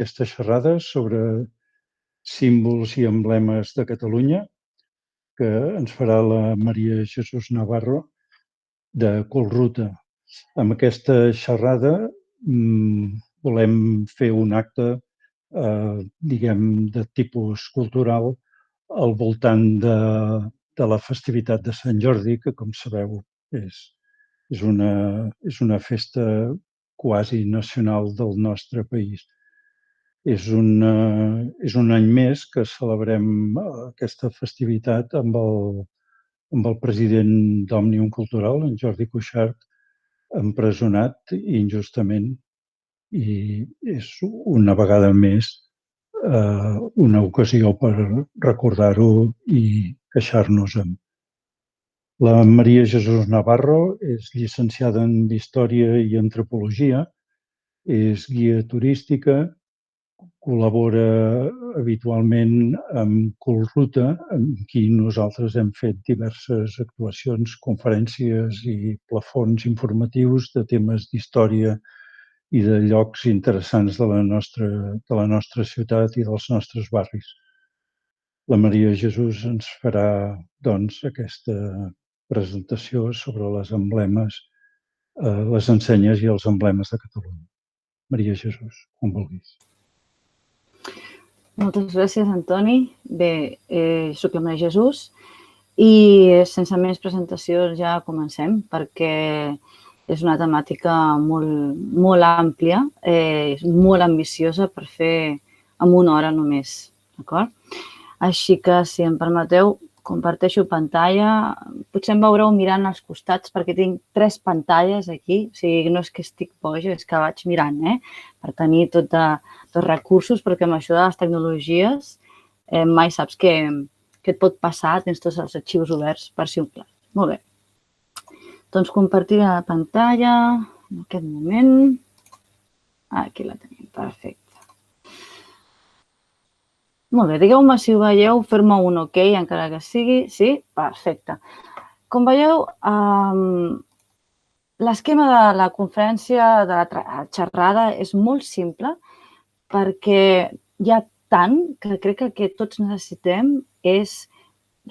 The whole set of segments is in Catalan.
aquesta xerrada sobre símbols i emblemes de Catalunya que ens farà la Maria Jesús Navarro de Collruta. Amb aquesta xerrada volem fer un acte, diguem, de tipus cultural al voltant de la festivitat de Sant Jordi, que, com sabeu, és una festa quasi nacional del nostre país. És un any més que celebrem aquesta festivitat amb el president d'Òmnium Cultural, en Jordi Cuixart, empresonat injustament. I és una vegada més una ocasió per recordar-ho i queixar-nos-en. La Maria Jesús Navarro és llicenciada en Història i Antropologia, és guia turística, col·labora habitualment amb Collruta, amb qui nosaltres hem fet diverses actuacions, conferències i plafons informatius de temes d'història i de llocs interessants de la nostra ciutat i dels nostres barris. La Maria Jesús ens farà, doncs, aquesta presentació sobre les ensenyes i els emblemes de Catalunya. Maria Jesús, com vulguis. Moltes gràcies, Antoni. Bé, soc la Maria Jesús i sense més presentacions ja comencem, perquè és una temàtica molt àmplia, és molt ambiciosa per fer en una hora només, d'acord? Així que, si em permeteu, comparteixo pantalla. Potser em veureu mirant als costats perquè tinc 3 pantalles aquí. O sigui, no és que estic boja, és que vaig mirant, per tenir tots recursos, perquè amb això de les tecnologies mai saps què et pot passar. Tens tots els arxius oberts per si un plat. Molt bé. Doncs compartir la pantalla en aquest moment. Aquí la tenim, perfecte. Molt bé, digueu-me si ho veieu, fer-me un ok, encara que sigui. Sí? Perfecte. Com veieu, l'esquema de la conferència, de la xerrada, és molt simple perquè hi ha tant que crec que el que tots necessitem és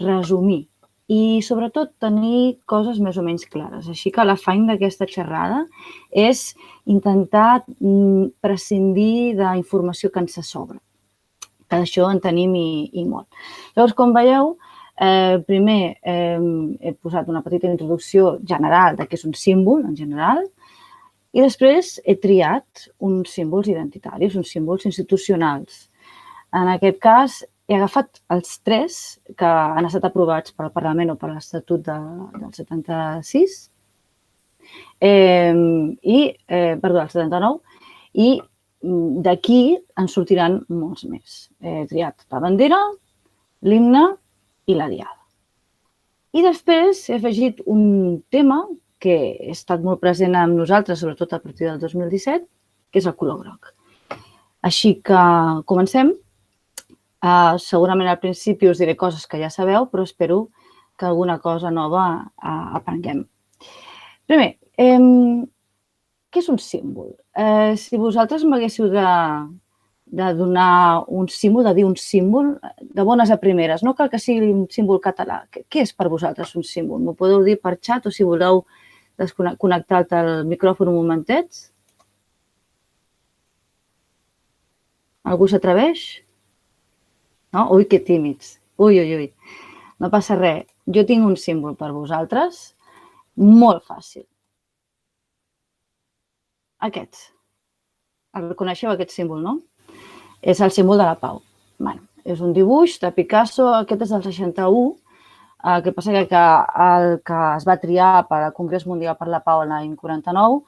resumir i, sobretot, tenir coses més o menys clares. Així que l'afany d'aquesta xerrada és intentar prescindir d'informació que ens sobra. Que d'això en tenim i molt. Llavors, com veieu, primer he posat una petita introducció general de què és un símbol, en general, i després he triat uns símbols identitaris, uns símbols institucionals. En aquest cas, he agafat els 3 que han estat aprovats pel Parlament o per l'Estatut del 76, el 79, i d'aquí en sortiran molts més. He triat la bandera, l'himne i la diada. I després he afegit un tema que ha estat molt present amb nosaltres, sobretot a partir del 2017, que és el color groc. Així que comencem. Segurament al principi us diré coses que ja sabeu, però espero que alguna cosa nova aprenguem. Primer, què és un símbol? Si vosaltres m'haguéssiu de donar un símbol, de dir un símbol, de bones a primeres, no cal que sigui un símbol català. Què és per vosaltres un símbol? M'ho podeu dir per xat o si voleu connectar-te al micròfon un momentet? Algú s'atreveix? No? Ui, que tímids. Ui. No passa res. Jo tinc un símbol per vosaltres molt fàcil. Aquests. El coneixeu, aquest símbol, no? És el símbol de la pau. És un dibuix de Picasso, aquest és del 61, el que passa que el que es va triar per al Congrés Mundial per la Pau l'any 49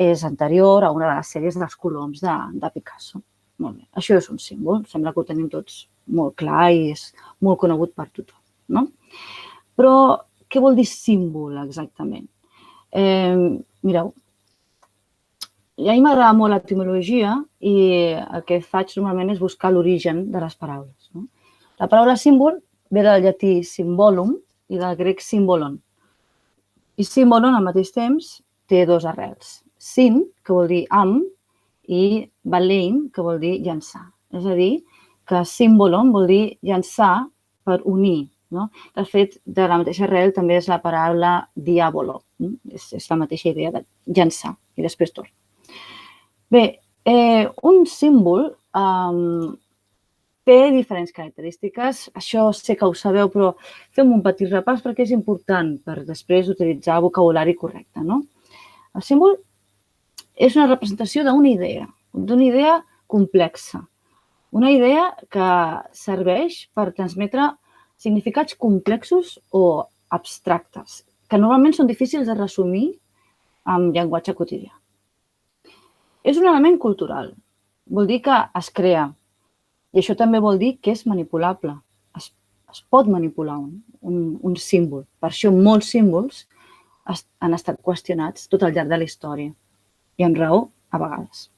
és anterior a una de les sèries dels coloms de Picasso. Molt bé, això és un símbol, sembla que ho tenim tots molt clar i és molt conegut per tothom, no? Però què vol dir símbol exactament? Mireu, a mi m'agrada molt l'etimologia i el que faig normalment és buscar l'origen de les paraules. La paraula símbol ve del llatí symbolum i del grec symbolon. I symbolon al mateix temps té 2 arrels. Sin, que vol dir amb, i balein, que vol dir llançar. És a dir, que símbolon vol dir llançar per unir. De fet, de la mateixa arrel també és la paraula diàbolo. És la mateixa idea de llançar i després torn. Bé, un símbol té diferents característiques. Això sé que ho sabeu, però fem un petit repàs perquè és important per després utilitzar vocabulari correcte. El símbol és una representació d'una idea complexa. Una idea que serveix per transmetre significats complexos o abstractes, que normalment són difícils de resumir amb llenguatge quotidià. És un element cultural. Vol dir que es crea. I això també vol dir que és manipulable. Es pot manipular un símbol. Per això molts símbols han estat qüestionats tot al llarg de la història. I amb raó, a vegades.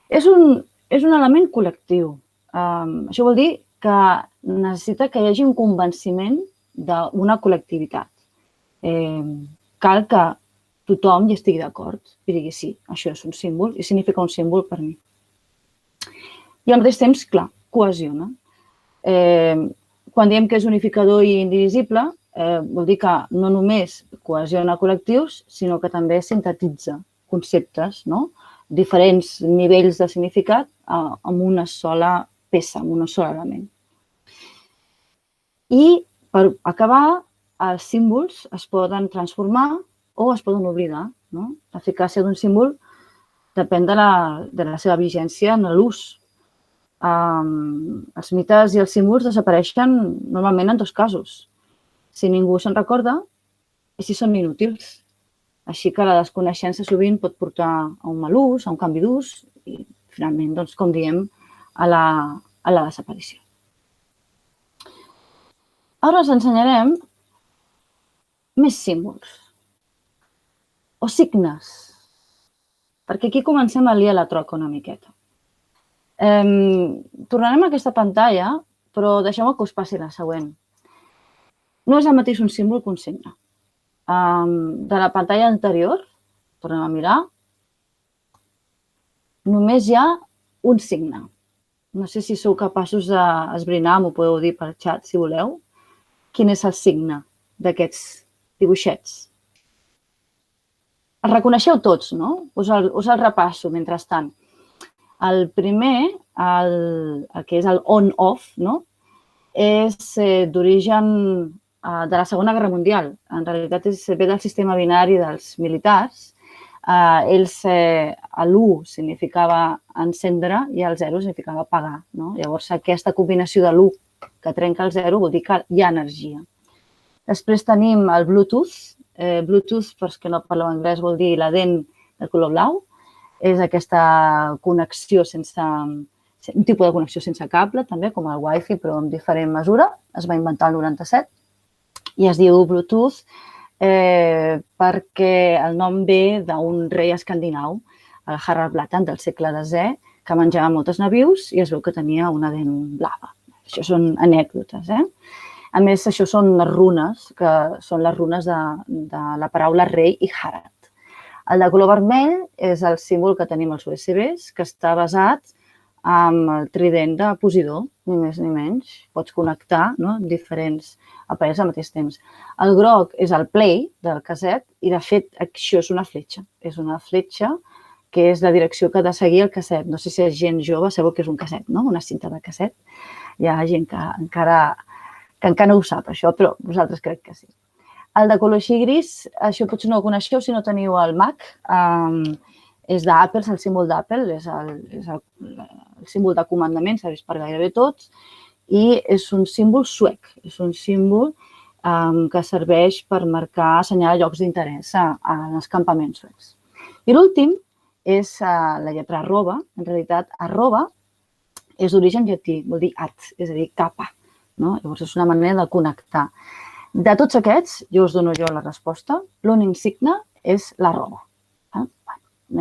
És un element col·lectiu. Això vol dir que necessita que hi hagi un convenciment d'una col·lectivitat. Cal que tothom hi estigui d'acord i digui sí, això és un símbol i significa un símbol per mi. I al mateix temps, clar, cohesiona. Quan diem que és unificador i indivisible, vol dir que no només cohesiona col·lectius, sinó que també sintetitza conceptes, diferents nivells de significat amb una sola peça, amb un sol element. I, per acabar, els símbols es poden transformar o es poden oblidar. L'eficàcia d'un símbol depèn de la seva vigència en l'ús. Els mites i els símbols desapareixen normalment en dos casos. Si ningú se'n recorda i si són inútils. Així que la desconeixença sovint pot portar a un mal ús, a un canvi d'ús i, finalment, com diem, a la desaparició. Ara us ensenyarem més símbols o signes, perquè aquí comencem a liar la troca una miqueta. Tornarem a aquesta pantalla, però deixeu-me que us passi la següent. No és el mateix un símbol que un signe. De la pantalla anterior, tornem a mirar, només hi ha un signe. No sé si sou capaços d'esbrinar, m'ho podeu dir per xat, si voleu, quin és el signe d'aquests dibuixets. Els reconeixeu tots, no? Us el repasso mentrestant. El primer, el que és el on-off, és d'origen de la Segona Guerra Mundial. En realitat ve del sistema binari dels militars. L'1 significava encendre i el 0 significava apagar. Llavors, aquesta combinació de l'1 que trenca el 0 vol dir que hi ha energia. Després tenim el Bluetooth. Bluetooth, per als que no parleu anglès, vol dir la dent de color blau. És aquesta connexió un tipus de connexió sense cable, també, com el Wi-Fi, però amb diferent mesura. Es va inventar el 97 i es diu Bluetooth perquè el nom ve d'un rei escandinau, el Harald Blåtand, del segle X, que menjava moltes nabius i es veu que tenia una dent blava. Això són anècdotes. A més, això són les runes, que són les runes de la paraula rei i Harald. El de color vermell és el símbol que tenim als USBs, que està basat en el trident de Posidó, ni més ni menys. Pots connectar diferents aparells al mateix temps. El groc és el play del casset i, de fet, això és una fletxa. És una fletxa que és la direcció que ha de seguir el casset. No sé si és gent jove, sabeu que és un casset, una cinta de casset. Hi ha gent que encara no ho sap, això, però vosaltres crec que sí. El de color així gris, això potser no ho coneixeu si no teniu el Mac. És d'Apple, és el símbol d'Apple, és el símbol de comandament, serveix per gairebé tots, i és un símbol suec. És un símbol que serveix per marcar, assenyalar llocs d'interès en els campaments suecs. I l'últim és la lletra arroba. En realitat, arroba és d'origen llatí, vol dir at, és a dir, capa. Llavors, és una manera de connectar. De tots aquests, jo us dono la resposta, l'únic signe és l'arroba.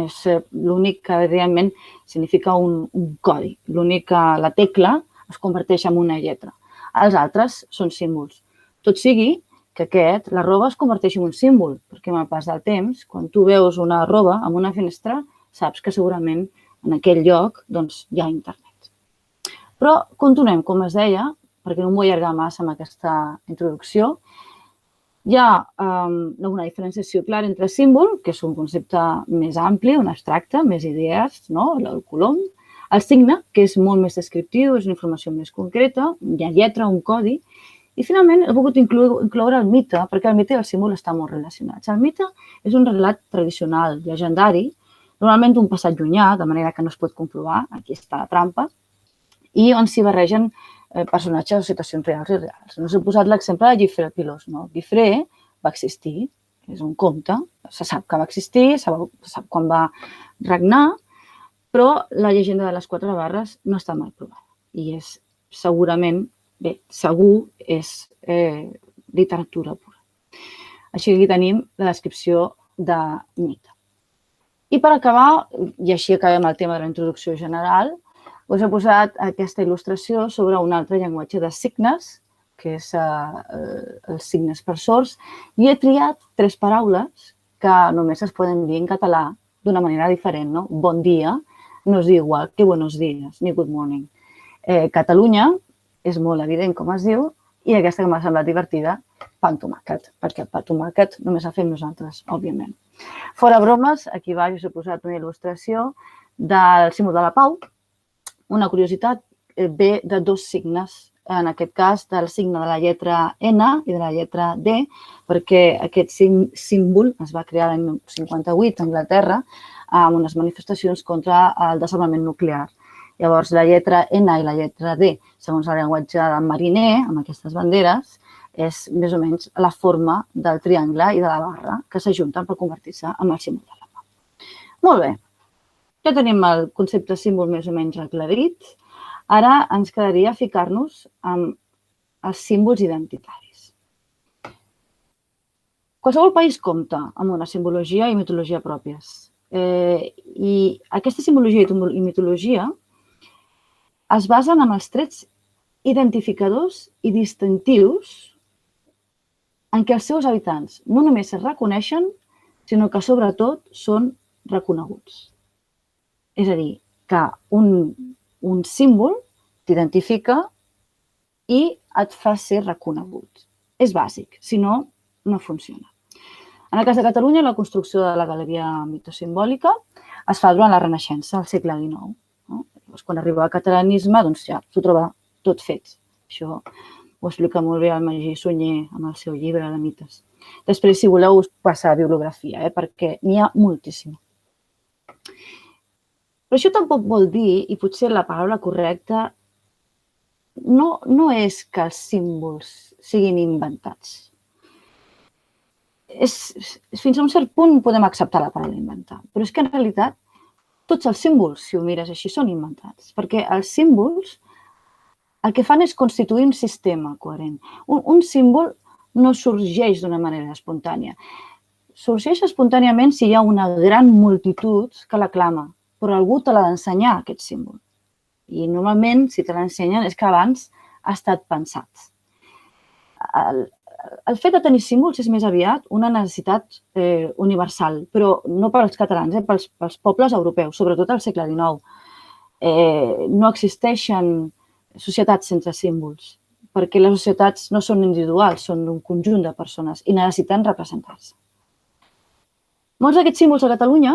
És l'únic que realment significa un codi. L'únic que la tecla es converteix en una lletra. Els altres són símbols. Tot sigui que l'arroba es converteix en un símbol, perquè amb el pas del temps, quan tu veus una arroba en una finestra, saps que segurament en aquell lloc hi ha internet. Però continuem, com es deia, perquè no m'ho vull allargar massa amb aquesta introducció. Hi ha una diferenciació clara entre símbol, que és un concepte més ampli, un abstracte, més idees, el colom, el signe, que és molt més descriptiu, és una informació més concreta, hi ha lletra, un codi, i finalment he volgut incloure el mite, perquè el mite i el símbol estan molt relacionats. El mite és un relat tradicional, llegendari, normalment d'un passat llunyà, de manera que no es pot comprovar, aquí està la trampa, i on s'hi barregen personatges o situacions reals i reals. Us he posat l'exemple de Guifré el Pilós. Guifré va existir, és un conte, se sap que va existir, se sap quan va regnar, però la llegenda de les 4 barres no està mal provada. I és segurament, segur, és literatura pura. Així que aquí tenim la descripció de mite. I per acabar, i així acabem el tema de la introducció general, us he posat aquesta il·lustració sobre un altre llenguatge de signes, que és els signes per sords, i he triat 3 paraules que només es poden dir en català d'una manera diferent. Bon dia no es diu igual que buenos días ni good morning. Catalunya és molt evident com es diu i aquesta que m'ha semblat divertida, pa amb tomàquet, perquè el pa amb tomàquet només el fem nosaltres, òbviament. Fora bromes, aquí baix us he posat una il·lustració del símbol de la pau. Una curiositat, ve de 2 signes, en aquest cas del signe de la lletra N i de la lletra D, perquè aquest símbol es va crear l'any 1958 a Anglaterra amb unes manifestacions contra el desarmament nuclear. Llavors, la lletra N i la lletra D, segons el llenguatge del mariner, amb aquestes banderes, és més o menys la forma del triangle i de la barra que s'ajunten per convertir-se en el símbol de la pau. Molt bé. Ja tenim el concepte símbol més o menys aclarit. Ara ens quedaria ficar-nos amb els símbols identitaris. Qualsevol país compta amb una simbologia i mitologia pròpies. I aquesta simbologia i mitologia es basen en els trets identificadors i distintius en què els seus habitants no només es reconeixen, sinó que sobretot són reconeguts. És a dir, que un símbol t'identifica i et fa ser reconegut. És bàsic, si no, no funciona. En el cas de Catalunya, la construcció de la galeria mitosimbòlica es fa durant la Renaixença, al segle XIX. Quan arriba el catalanisme, ja s'ho troba tot fet. Això ho explica molt bé el Magí Sunyer amb el seu llibre de mites. Després, si voleu, us passa a bibliografia, perquè n'hi ha moltíssima. Però això tampoc vol dir, i potser la paraula correcta, no és que els símbols siguin inventats. Fins a un cert punt podem acceptar la paraula inventar, però és que en realitat tots els símbols, si ho mires així, són inventats, perquè els símbols el que fan és constituir un sistema coherent. Un símbol no sorgeix d'una manera espontània. Sorgeix espontàniament si hi ha una gran multitud que l'aclama, però algú te l'ha d'ensenyar, aquest símbol. I normalment, si te l'ensenyen, és que abans ha estat pensat. El fet de tenir símbols és més aviat una necessitat universal, però no pels catalans, pels pobles europeus, sobretot al segle XIX. No existeixen societats sense símbols, perquè les societats no són individuals, són un conjunt de persones i necessiten representar-se. Molts d'aquests símbols a Catalunya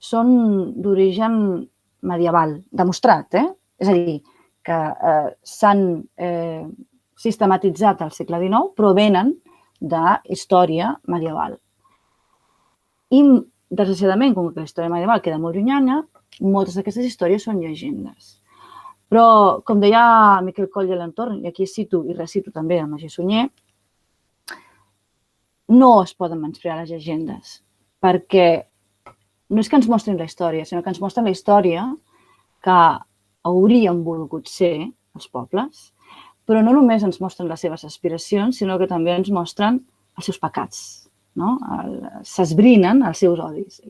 són d'origen medieval, demostrat, és a dir, que s'han sistematitzat al segle XIX, però venen de història medieval. I, desgraciadament, com que la història medieval queda molt llunyana, moltes d'aquestes històries són llegendes. Però, com deia Miquel Coll i l'entorn, i aquí cito i recito també el Magí Sunyer, no es poden menysprear les llegendes, perquè no és que ens mostrin la història, sinó que ens mostren la història que haurien volgut ser els pobles, però no només ens mostren les seves aspiracions, sinó que també ens mostren els seus pecats. S'esbrinen els seus odis.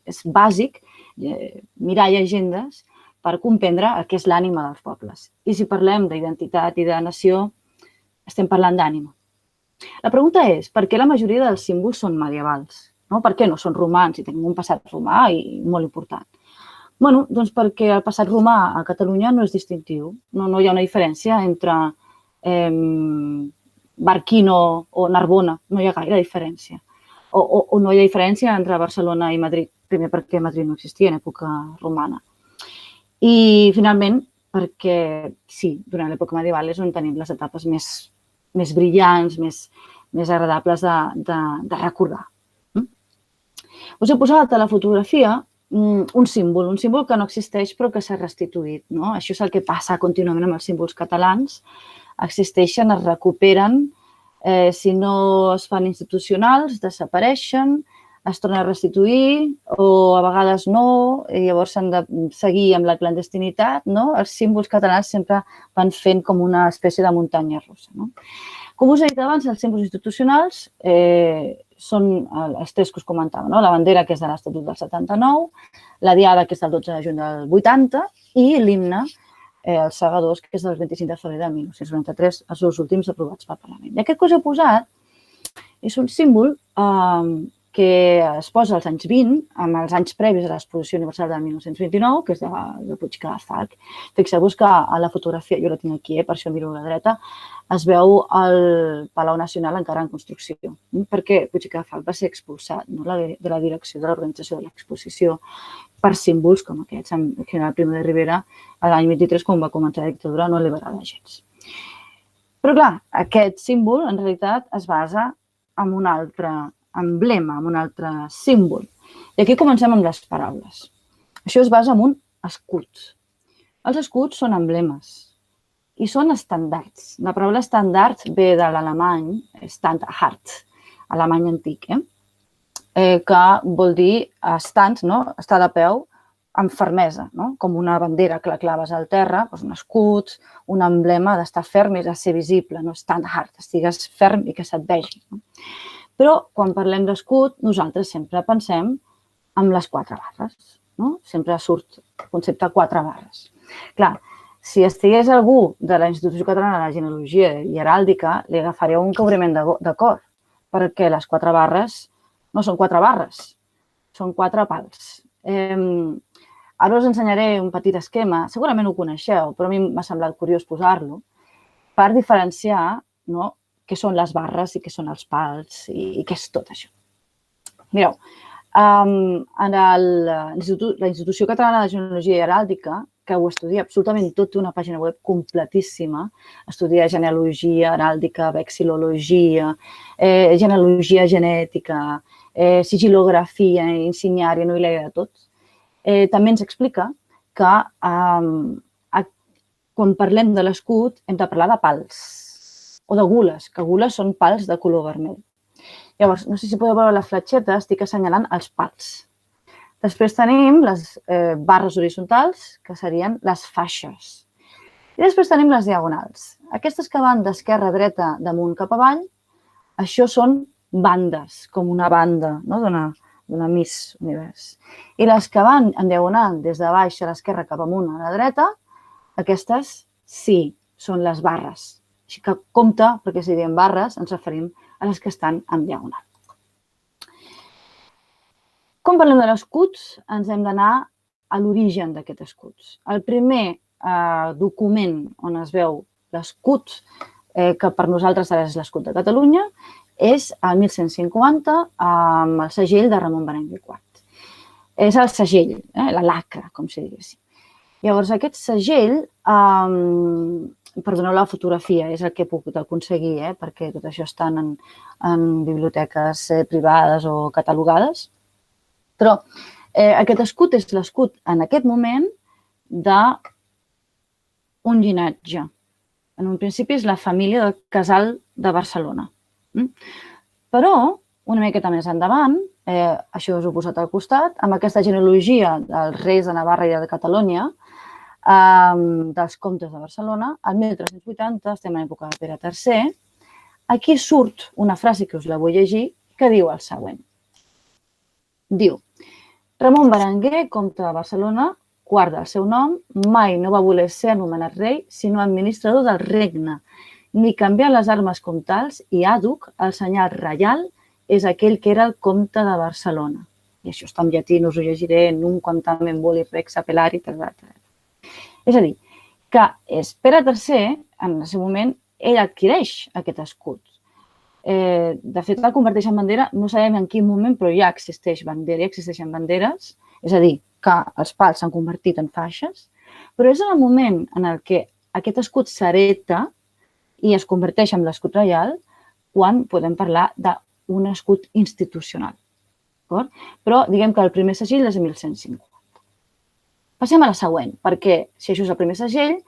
És bàsic mirar llegendes per comprendre el que és l'ànima dels pobles. I si parlem d'identitat i de nació, estem parlant d'ànima. La pregunta és, per què la majoria dels símbols són medievals? no? Per què no són romans i tenim un passat romà i molt important? Bé, doncs perquè el passat romà a Catalunya no és distintiu. No hi ha una diferència entre Barquino o Narbona. No hi ha gaire diferència. O no hi ha diferència entre Barcelona i Madrid. Primer perquè Madrid no existia en època romana. I finalment perquè, sí, durant l'època medieval és on tenim les etapes més brillants, més agradables de recordar. Us he posat a la fotografia un símbol que no existeix però que s'ha restituït. Això és el que passa contínuament amb els símbols catalans. Existeixen, es recuperen, si no es fan institucionals, desapareixen, es tornen a restituir o a vegades no, i llavors s'han de seguir amb la clandestinitat. Els símbols catalans sempre van fent com una espècie de muntanya russa. Com us he dit abans, els símbols institucionals són els tres que us comentava. La bandera, que és de l'Estatut del 79, la diada, que és del 12 de juny del 80, i l'himne, els segadors, que és del 25 de febrer de 1993, els dos últims aprovats pel Parlament. I aquest que us he posat és un símbol que es posa als anys 20, amb els anys previs a l'Exposició Universal de 1929, que és de Puig Cadafalch. Fixeu-vos que a la fotografia, jo la tinc aquí, per això miro a la dreta, es veu el Palau Nacional encara en construcció, perquè Puig Cadafalch va ser expulsat de la direcció de l'organització de l'exposició per símbols com aquests. El general Primo de Rivera, l'any 23, quan va començar la dictadura, no liberava gens. Però, clar, aquest símbol, en realitat, es basa en un altre emblema, en un altre símbol. I aquí comencem amb les paraules. Això es basa en un escut. Els escuts són emblemes i són estandards. La paraula estandard ve de l'alemany Standard, alemany antic, que vol dir stand, estar de peu amb fermesa, com una bandera que la claves al terra, un escut, un emblema d'estar ferm i de ser visible, Standard, estigues ferm i que se't vegi. Però quan parlem d'escut, nosaltres sempre pensem en les 4 barres. Sempre surt el concepte 4 barres. Clar, si estigués algú de la Institució Catalana de Genealogia i Heràldica, li agafaria un cobriment de cor, perquè les 4 barres no són 4 barres, són 4 pals. Ara us ensenyaré un petit esquema, segurament ho coneixeu, però a mi m'ha semblat curiós posar-lo, per diferenciar què són les barres i què són els pals i què és tot això. Mireu, la Institució Catalana de Genealogia i Heràldica, que ho estudia absolutament tot, té una pàgina web completíssima, estudia genealogia, heràldica, vexil·lologia, genealogia genètica, sigil·lografia, insigniària, no hi de tot. També ens explica que quan parlem de l'escut hem de parlar de pals o de gules, que gules són pals de color vermell. Llavors, no sé si podeu veure la fletxeta, estic assenyalant els pals. Després tenim les barres horitzontals, que serien les faixes. I després tenim les diagonals. Aquestes que van d'esquerra a dreta, d'amunt cap avall, això són bandes, com una banda d'una Miss Univers. I les que van en diagonal des de baix a l'esquerra cap amunt a la dreta, aquestes sí, són les barres. Així que compte, perquè si diem barres ens referim a les que estan en diagonal. Quan parlem de l'escut, ens hem d'anar a l'origen d'aquest escut. El primer document on es veu l'escut, que per nosaltres ara és l'escut de Catalunya, és el 1150 amb el segell de Ramon Berenguer IV. És el segell, la lacra, com si diguéssim. Llavors, aquest segell, perdoneu la fotografia, és el que he pogut aconseguir, perquè tot això està en biblioteques privades o catalogades. Però aquest escut és l'escut, en aquest moment, d'un llinatge. En un principi és la família del Casal de Barcelona. Però, una miqueta més endavant, això us ho he posat al costat, amb aquesta genealogia dels reis de Navarra i de Catalunya, dels comtes de Barcelona, al 1380, estem en època de Pere III, aquí surt una frase que us la vull llegir, que diu el següent. Diu, Ramon Berenguer, comte de Barcelona, quart del seu nom, mai no va voler ser anomenat rei, sinó administrador del regne, ni canviar les armes comtals i àduc el senyal reial és aquell que era el comte de Barcelona. I això està en llatí, no us ho llegiré, nunc quantamen voli rex appellari, etc. És a dir, que és Pere III, en el seu moment, ell adquireix aquest escut. De fet, el converteix en bandera, no sabem en quin moment, però ja existeix bandera, ja existeixen banderes, és a dir, que els pals s'han convertit en faixes, però és en el moment en el que aquest escut s'hereta i es converteix en l'escut reial quan podem parlar d'un escut institucional. Però diguem que el primer segell és de 1150. Passem a la següent, perquè si això és el primer segell,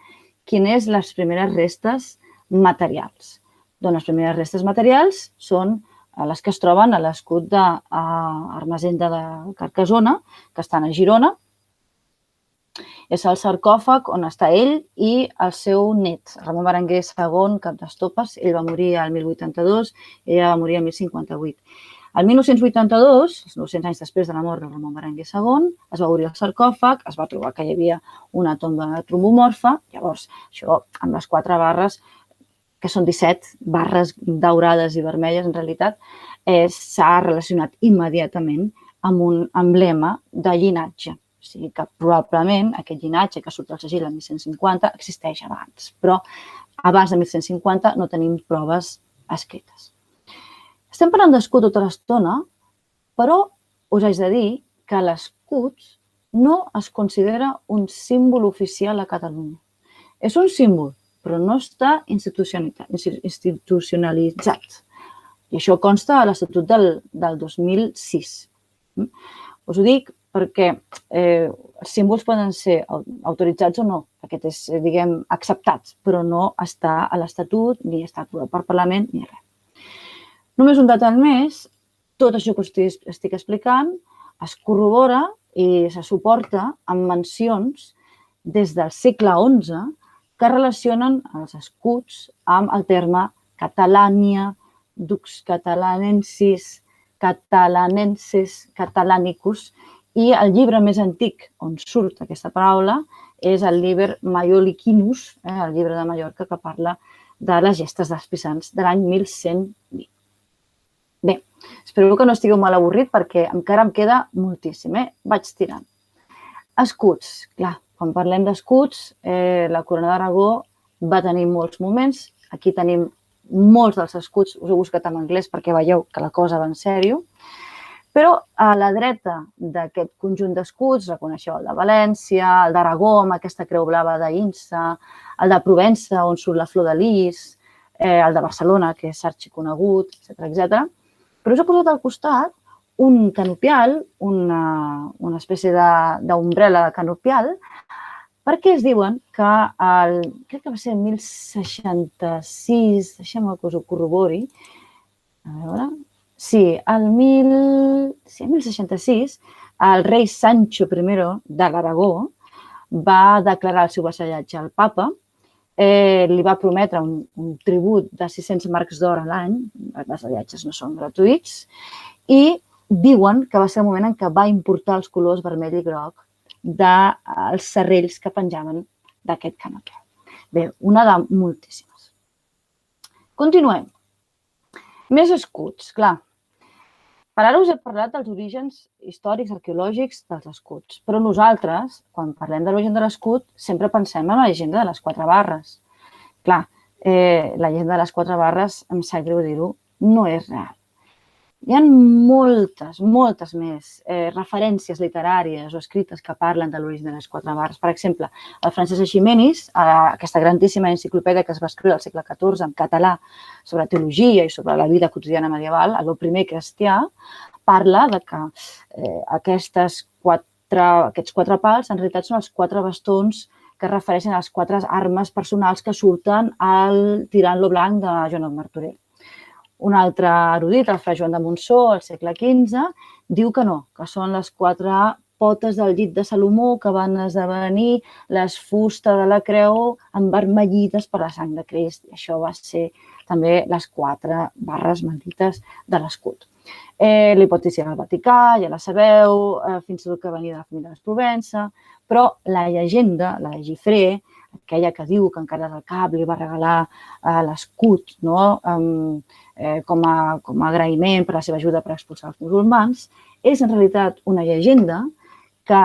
quines són les primeres restes materials? Doncs les primeres restes materials són les que es troben a l'escut d'Ermessenda de Carcassona, que estan a Girona. És el sarcòfag on està ell i el seu net, Ramon Berenguer II, cap d'Estopes. Ell va morir al 1082 i ella va morir al 1058. El 1982, 900 anys després de la mort de Ramon Berenguer II, es va obrir el sarcòfag, es va trobar que hi havia una tomba trombomorfa. Llavors, això amb les 4 barres, que són 17 barres daurades i vermelles, en realitat, s'ha relacionat immediatament amb un emblema de llinatge. O sigui que probablement aquest llinatge que surt al segell el 1150 existeix abans, però abans de 1150 no tenim proves escrites. Estem parlant d'escut tota l'estona, però us haig de dir que l'escut no es considera un símbol oficial a Catalunya. És un símbol, però no està institucionalitzat. I això consta a l'Estatut del 2006. Us ho dic perquè els símbols poden ser autoritzats o no. Aquest és, diguem, acceptat, però no està a l'Estatut, ni està aprovat per Parlament, ni res. Només un detall més, tot això que us estic explicant es corrobora i se suporta amb mencions des del segle XI que relacionen els escuts amb el terme Catalània, Dux Catalanensis, Catalanicus, i el llibre més antic on surt aquesta paraula és el Liber Maiolicinus, el llibre de Mallorca, que parla de les gestes dels pisans de l'any 1120. Bé, espero que no estigueu molt avorrit perquè encara em queda moltíssim, vaig tirant. Escuts, clar, quan parlem d'escuts, la Corona d'Aragó va tenir molts moments. Aquí tenim molts dels escuts, us he buscat en anglès perquè veieu que la cosa va en sèrio. Però a la dreta d'aquest conjunt d'escuts reconeixeu el de València, el d'Aragó amb aquesta creu blava d'Aïnsa, el de Provença on surt la flor de lis, el de Barcelona, que és arxiconegut, etc. Però us he posat al costat un canopial, una espècie d'ombrella canopial, perquè es diuen que crec que va ser el 1066, deixem-me que us ho corrobori, a veure, sí, el 1066, el rei Sancho I de l'Aragó va declarar el seu vassallatge al papa, li va prometre un tribut de 600 marcs d'or a l'any, els vassallatges no són gratuïts, i diuen que va ser el moment en què va importar els colors vermell i groc dels serrells que penjaven d'aquest canopial. Bé, una de moltíssimes. Continuem. Més escuts, clar. Per ara us he parlat dels orígens històrics, arqueològics dels escuts, però nosaltres, quan parlem de l'origen de l'escut, sempre pensem en la llegenda de les 4 barres. Clar, la llegenda de les 4 barres, em sap greu dir-ho, no és real. Hi ha moltes més referències literàries o escrites que parlen de l'origen de les 4 barres. Per exemple, el Francesc Eiximenis, aquesta grandíssima enciclopèdia que es va escriure al segle XIV en català sobre teologia i sobre la vida quotidiana medieval, el primer cristià, parla de que aquests 4 pals en realitat són els 4 bastons que es refereixen a les 4 armes personals que surten tirant lo blanc de Joan Martorell. Un altre erudit, el fra Joan de Montsó, al segle XV, diu que no, que són les 4 potes del llit de Salomó que van esdevenir les fustes de la creu envermellides per la sang de Crist. I això va ser també les 4 barres maldites de l'escut. L'hipòtesi del Vaticà, ja la sabeu, fins i tot que venia de la família de Provença, però la llegenda, la de Gifré, aquella que diu que encara del cap li va regalar l'escut, no? Com a agraïment per la seva ajuda per expulsar els musulmans, és en realitat una llegenda que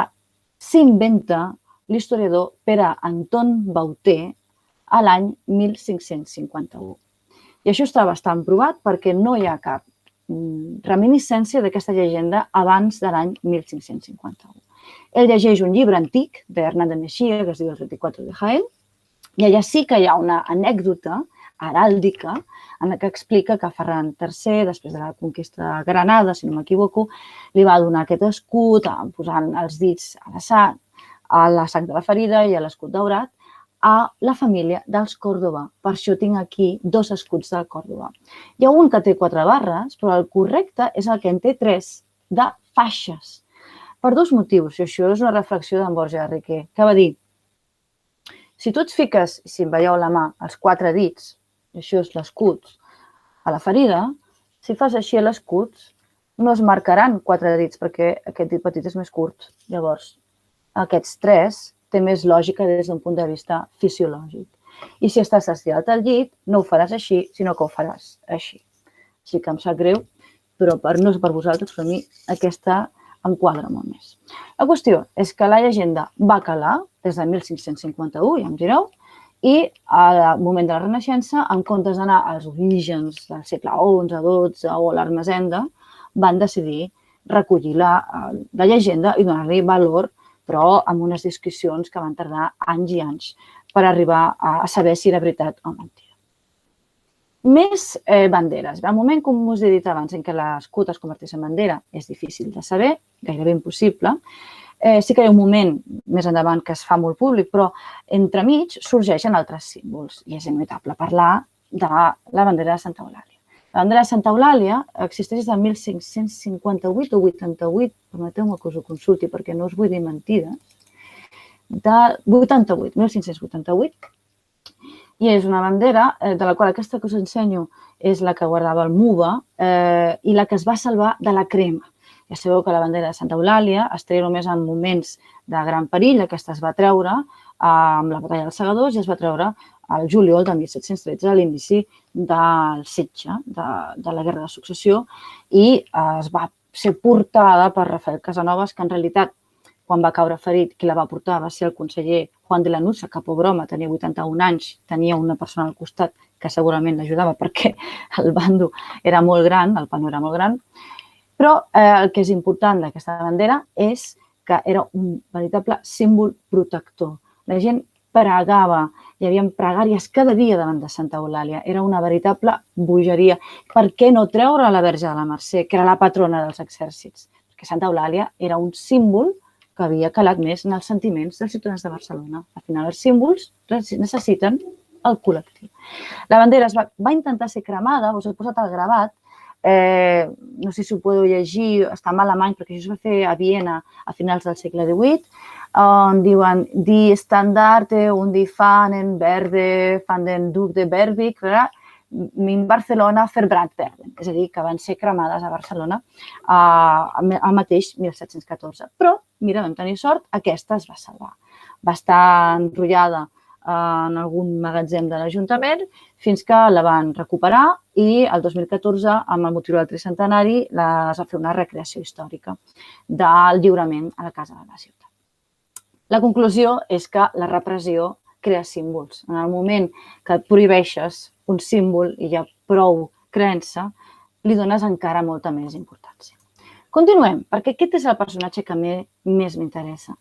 s'inventa l'historiador Pere Anton Bauter a l'any 1551. I això està bastant provat perquè no hi ha cap reminiscència d'aquesta llegenda abans de l'any 1551. Ell llegeix un llibre antic d'Hernán de Mexía, que es diu El 24 de Jaén, i allà sí que hi ha una anècdota heràldica en la que explica que Ferran III, després de la conquesta de Granada, si no m'equivoco, li va donar aquest escut posant els dits a la sang de la ferida i a l'escut daurat a la família dels Còrdova. Per això tinc aquí 2 escuts del Còrdova. Hi ha un que té 4 barres, però el correcte és el que en té 3, de faixes. Per 2 motius, i això és una reflexió d'en Borja de Riquer, que va dir: si tu et fiques, si em veieu la mà, els 4 dits, i això és l'escut, a la ferida, si fas així a l'escut, no es marcaran 4 dits perquè aquest dit petit és més curt. Llavors, aquests 3 té més lògica des d'un punt de vista fisiològic. I si estàs estirat al llit, no ho faràs així, sinó que ho faràs així. Així que em sap greu, però no és per vosaltres, però a mi aquesta em quadra molt més. La qüestió és que la llegenda va calar des de 1551, ja em direu, i al moment de la Renaixença, en comptes d'anar als orígens del segle XI, XII o l'Ermessenda, van decidir recollir la llegenda i donar-li valor, però amb unes discussions que van tardar anys i anys per arribar a saber si era veritat o mentida. Més banderes. Al moment, com us he dit abans, en què l'escut es converteix en bandera, és difícil de saber, gairebé impossible. Sí que hi ha un moment més endavant que es fa molt públic, però entremig sorgeixen altres símbols i és inevitable parlar de la bandera de Santa Eulàlia. La bandera de Santa Eulàlia existeix des de 1558 o 88, permeteu-me que us ho consulti perquè no us vull dir mentides, de 1588, i és una bandera de la qual aquesta que us ensenyo és la que guardava el Muba i la que es va salvar de la crema. Ja sabeu que la bandera de Santa Eulàlia es treia només en moments de gran perill, aquesta es va treure amb la batalla dels Segadors i es va treure al juliol de 1713, a l'inici del setge de la Guerra de Successió, i es va ser portada per Rafael Casanovas, que en realitat, quan va caure ferit, qui la va portar va ser el conseller Juan de la Nuza, que, pobre home, tenia 81 anys, tenia una persona al costat que segurament l'ajudava perquè el bando era molt gran, el pano era molt gran, però el que és important d'aquesta bandera és que era un veritable símbol protector. La gent pregava, hi havia pregàries cada dia davant de Santa Eulàlia. Era una veritable bogeria. Per què no treure la Verge de la Mercè, que era la patrona dels exèrcits? Perquè Santa Eulàlia era un símbol que havia calat més en els sentiments dels ciutadans de Barcelona. Al final, els símbols necessiten el col·lectiu. La bandera va intentar ser cremada, us he posat el gravat, no sé si ho podeu llegir, està en alemany, perquè això es va fer a Viena a finals del segle XVIII, on diuen Die Standarte und die Fahnen verde van den Duc de Berwick in Barcelona verbrannt werden. És a dir, que van ser cremades a Barcelona al mateix 1714. Però, mira, vam tenir sort, aquesta es va salvar. Va estar enrotllada en algun magatzem de l'Ajuntament fins que la van recuperar i el 2014, amb el motiu del tricentenari, es va fer una recreació històrica del lliurament a la Casa de la Ciutat. La conclusió és que la repressió crea símbols. En el moment que et prohibeixes un símbol i hi ha prou creença, li dones encara molta més importància. Continuem, perquè aquest és el personatge que més m'interessa.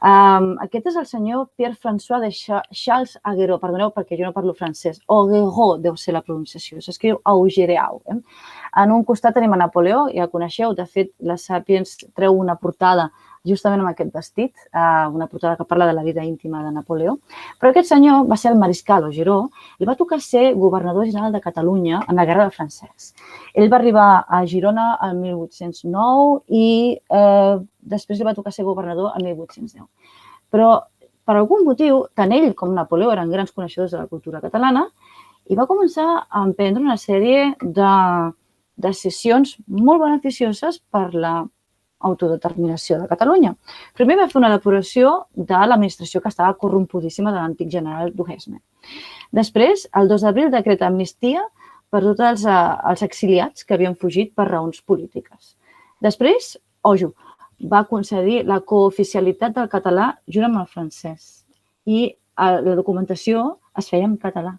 Aquest és el senyor Pierre-François de Charles Augereau, perdoneu perquè jo no parlo francès, Augereau deu ser la pronunciació, s'escriu Augereau. En un costat tenim a Napoleó, ja el coneixeu, de fet la Sapiens treu una portada justament amb aquest vestit, una portada que parla de la vida íntima de Napoleó, però aquest senyor va ser el mariscal Augereau i va tocar ser governador general de Catalunya en la Guerra del Francès. Ell va arribar a Girona el 1809 i després li va tocar ser governador el 1810. Però, per algun motiu, tant ell com Napoleó eren grans coneixedors de la cultura catalana i va començar a emprendre una sèrie de decisions molt beneficioses per la autodeterminació de Catalunya. Primer va fer una depuració de l'administració que estava corrompudíssima de l'antic general Duquesne. Després, el 2 d'abril, decreta amnistia per tots els exiliats que havien fugit per raons polítiques. Després, va concedir la cooficialitat del català junt amb el francès i la documentació es feia en català.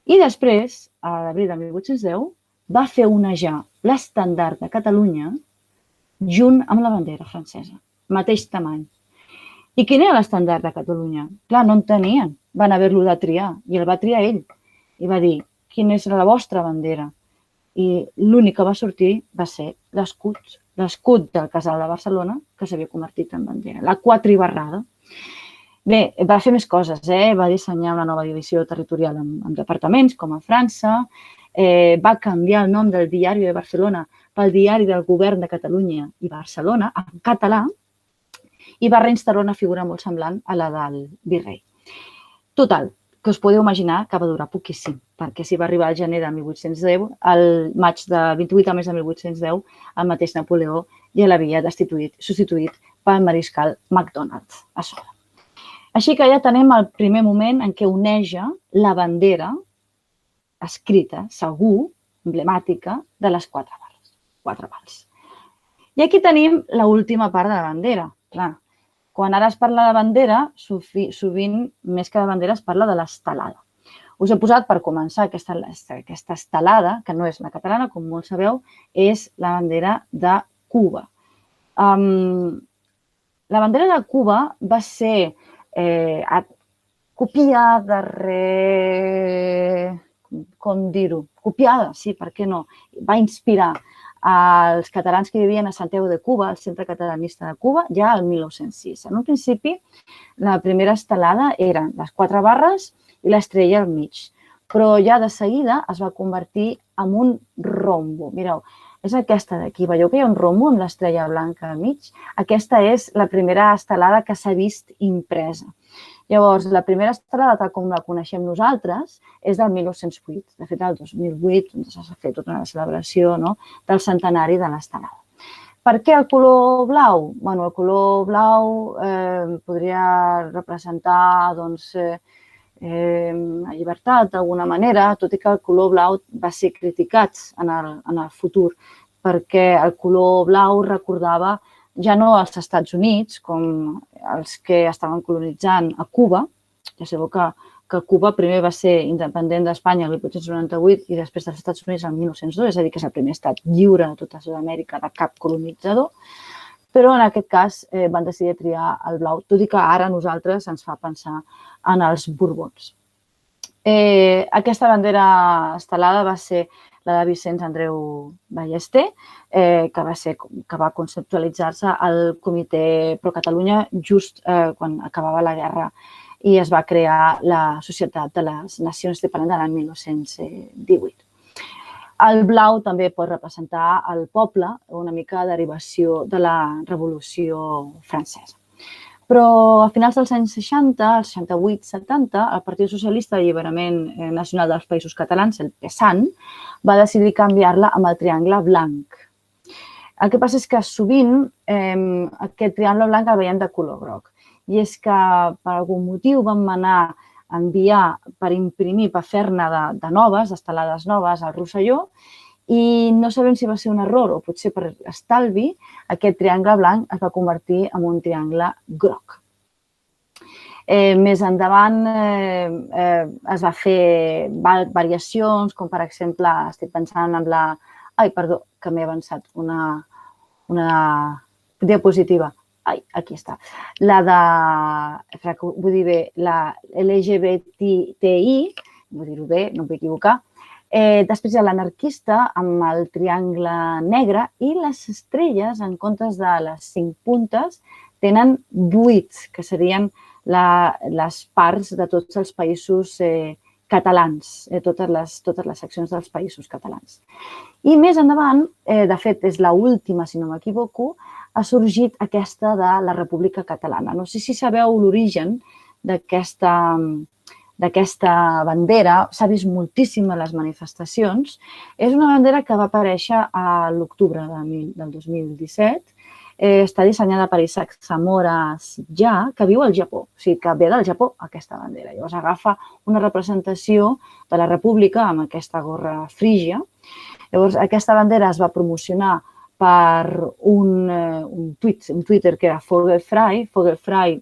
I després, a l'abril de 1810, va fer onejar l'estendard de Catalunya junt amb la bandera francesa, mateix tamany. I quin era l'estendard de Catalunya? Clar, no en tenien, van haver-lo de triar i el va triar ell. I va dir, quina és la vostra bandera? I l'únic que va sortir va ser l'escut del Casal de Barcelona, que s'havia convertit en bandera, la quatribarrada. Bé, va fer més coses, va dissenyar una nova divisió territorial en departaments, com a França, va canviar el nom del Diari de Barcelona pel Diari del Govern de Catalunya i Barcelona, en català, i va reinstal·lar una figura molt semblant a la del virrei. Total, que us podeu imaginar que va durar poquíssim, perquè si va arribar al gener de 1810, al maig de 28 de maig de 1810, el mateix Napoleó ja l'havia substituït pel mariscal MacDonald a sobre. Així que ja tenim el primer moment en què oneja la bandera escrita, segur, emblemàtica, de les quatre vals. I aquí tenim l'última part de la bandera. Clar, quan ara es parla de bandera, sovint, més que de bandera, es parla de l'estelada. Us he posat per començar aquesta estelada, que no és la catalana, com molts sabeu, és la bandera de Cuba. La bandera de Cuba va ser copiada, com dir-ho? Copiada, sí, per què no? Va inspirar els catalans que vivien a Santiago de Cuba, al Centre Catalanista de Cuba, ja el 1906. En un principi, la primera estelada eren les 4 barres i l'estrella al mig, però ja de seguida es va convertir en un rombo. Mireu, és aquesta d'aquí. Veieu que hi ha un rombo amb l'estrella blanca al mig? Aquesta és la primera estelada que s'ha vist impresa. Llavors, la primera estelada, tal com la coneixem nosaltres, és del 1908. De fet, el 2008 s'ha fet tota una celebració del centenari de l'estelada. Per què el color blau? El color blau podria representar la llibertat d'alguna manera, tot i que el color blau va ser criticat en el futur, perquè el color blau recordava ja no als Estats Units, com els que estaven colonitzant a Cuba. Ja sabeu que Cuba primer va ser independent d'Espanya el 1898 i després dels Estats Units el 1902, és a dir, que és el primer estat lliure de tota Sud-amèrica de cap colonitzador, però en aquest cas van decidir triar el blau, tot i que ara a nosaltres ens fa pensar en els Borbons. Aquesta bandera estelada va ser la de Vicenç Andreu Ballester, que va conceptualitzar-se al Comitè Pro Catalunya just quan acabava la guerra i es va crear la Societat de les Nacions Independents l'any 1918. El blau també pot representar el poble, una mica derivació de la Revolució Francesa. Però a finals dels anys 60, els 68-70, el Partit Socialista d'Alliberament Nacional dels Països Catalans, el PSAN, va decidir canviar-la amb el triangle blanc. El que passa és que sovint aquest triangle blanc el veiem de color groc. I és que per algun motiu vam anar a enviar per imprimir, per fer-ne de noves, d'estelades noves al Rosselló, i no sabem si va ser un error o potser per estalvi, aquest triangle blanc es va convertir en un triangle groc. Més endavant es va fer variacions, com per exemple, estic pensant en la... Ai, perdó, que m'he avançat una diapositiva. Ai, aquí està. La de, vull dir bé, la LGBTI, vull dir-ho bé, no em vull equivocar. Després hi ha l'anarquista amb el triangle negre i les estrelles, en comptes de les 5 puntes, tenen 8, que serien les parts de tots els països catalans, totes les seccions dels països catalans. I més endavant, de fet, és l'última, si no m'equivoco, ha sorgit aquesta de la República Catalana. No sé si sabeu l'origen d'aquesta d'aquesta bandera, s'ha vist moltíssim a les manifestacions. És una bandera que va aparèixer a l'octubre del 2017. Està dissenyada per Isaac Zamora Sitjà, que viu al Japó, o sigui que ve del Japó aquesta bandera. Llavors agafa una representació de la República amb aquesta gorra frígia. Llavors aquesta bandera es va promocionar per un Twitter que era Vogelfrei. Vogelfrei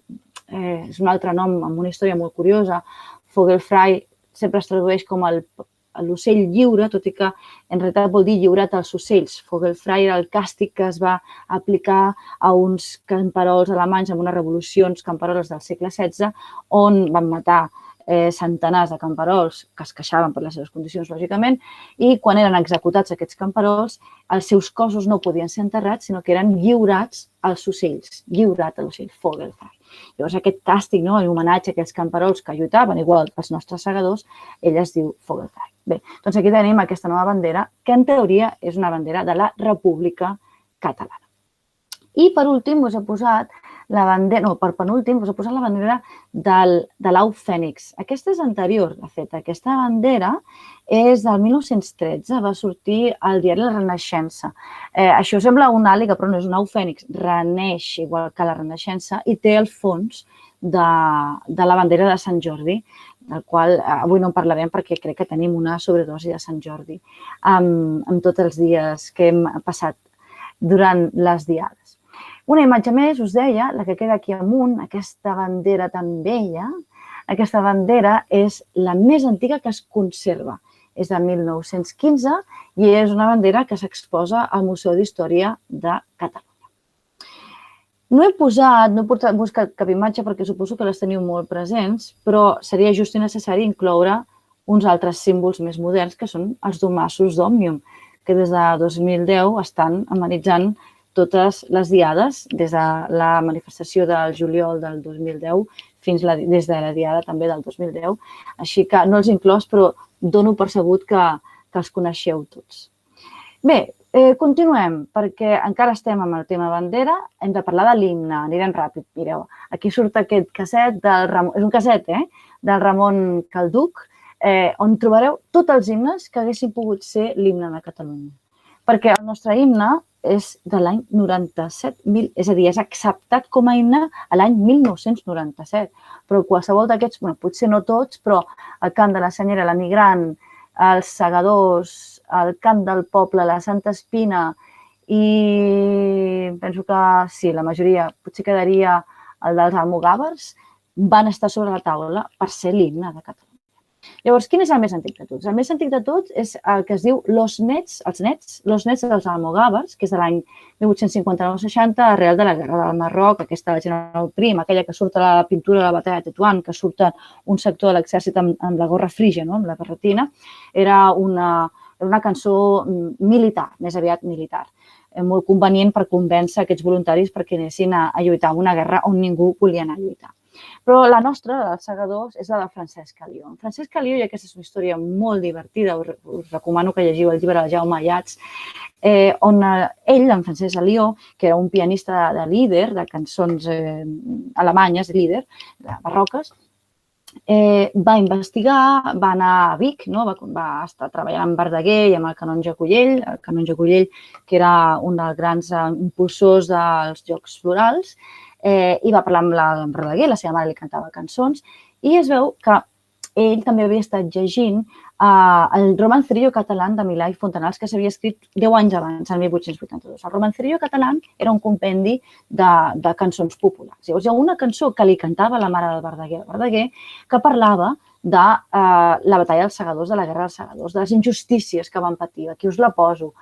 és un altre nom amb una història molt curiosa. Vogelfrei sempre es tradueix com l'ocell lliure, tot i que en realitat vol dir lliurat als ocells. Vogelfrei era el càstig que es va aplicar a uns camperols alemanys en unes revolucions camperoles del segle XVI, on van matar centenars de camperols que es queixaven per les seves condicions, lògicament, i quan eren executats aquests camperols, els seus cossos no podien ser enterrats, sinó que eren lliurats als ocells, lliurat a l'ocell, Vogelfrei. Llavors, aquest càstig, en homenatge a aquells camperols que lluitaven, igual que els nostres segadors, ell es diu Vogelfrei. Bé, doncs aquí tenim aquesta nova bandera, que en teoria és una bandera de la República Catalana. I per últim us he posat la bandera, no, per penúltim us he posat la bandera de l'au Fènix. Aquesta és anterior, de fet. Aquesta bandera és del 1913, va sortir al diari La Renaixença. Això sembla una àliga, però no és un au Fènix. Reneix igual que la Renaixença i té el fons de la bandera de Sant Jordi, del qual avui no en parlarem perquè crec que tenim una sobredosi de Sant Jordi amb tots els dies que hem passat durant les diades. Una imatge més, us deia, la que queda aquí amunt, aquesta bandera tan bella. Aquesta bandera és la més antiga que es conserva. És de 1915 i és una bandera que s'exposa al Museu d'Història de Catalunya. No he buscat cap imatge perquè suposo que les teniu molt presents, però seria just i necessari incloure uns altres símbols més moderns, que són els domassos d'Òmnium, que des de 2010 estan amenitzant totes les diades, des de la manifestació del juliol del 2010 fins des de la diada també del 2010. Així que no els he inclòs, però dono per sabut que els coneixeu tots. Bé, continuem, perquè encara estem amb el tema bandera. Hem de parlar de l'himne, anirem ràpid. Mireu, aquí surt aquest casset del Ramon, és un casset, del Ramon Calduch, on trobareu tots els himnes que haguessin pogut ser l'himne de Catalunya. Perquè el nostre himne és de l'any 97, és a dir, és acceptat com a himne a l'any 1997. Però qualsevol d'aquests, potser no tots, però el cant de la Senyera, la Migrant, els Segadors, el cant del poble, la Santa Espina i penso que sí, la majoria, potser quedaria el dels Almogàvers, van estar sobre la taula per ser l'himne de Catalunya. Llavors, quin és el més antic de tots? El més antic de tots és el que es diu Los Nets dels Almogàvers, que és de l'any 1859-60, arrel de la Guerra del Marroc, aquesta del general Prim, aquella que surt a la pintura de la batalla de Tetuan, que surt un sector de l'exèrcit amb la gorra frígia, amb la barretina. Era una cançó militar, més aviat militar, molt convenient per convèncer aquests voluntaris perquè anessin a lluitar en una guerra on ningú volia anar a lluitar. Però la nostra, la dels Segadors, és la de Francesc Alió. En Francesc Alió, i aquesta és una història molt divertida, us recomano que llegiu el llibre de Jaume Ayats, on ell, en Francesc Alió, que era un pianista de líder, de cançons alemanyes, líder, barroques, va investigar, va anar a Vic, va estar treballant amb Verdaguer i amb el canonge Collell, que era un dels grans impulsors dels Jocs Florals, i va parlar amb Verdaguer, la seva mare li cantava cançons, i es veu que ell també havia estat llegint el Romancerillo catalán de Milà i Fontanals, que s'havia escrit 10 anys abans, el 1882. El Romancerillo catalán era un compendi de cançons populars. Llavors, hi ha una cançó que li cantava la mare del Verdaguer que parlava de la batalla dels Segadors, de la guerra dels Segadors, de les injustícies que van patir. Aquí us la poso.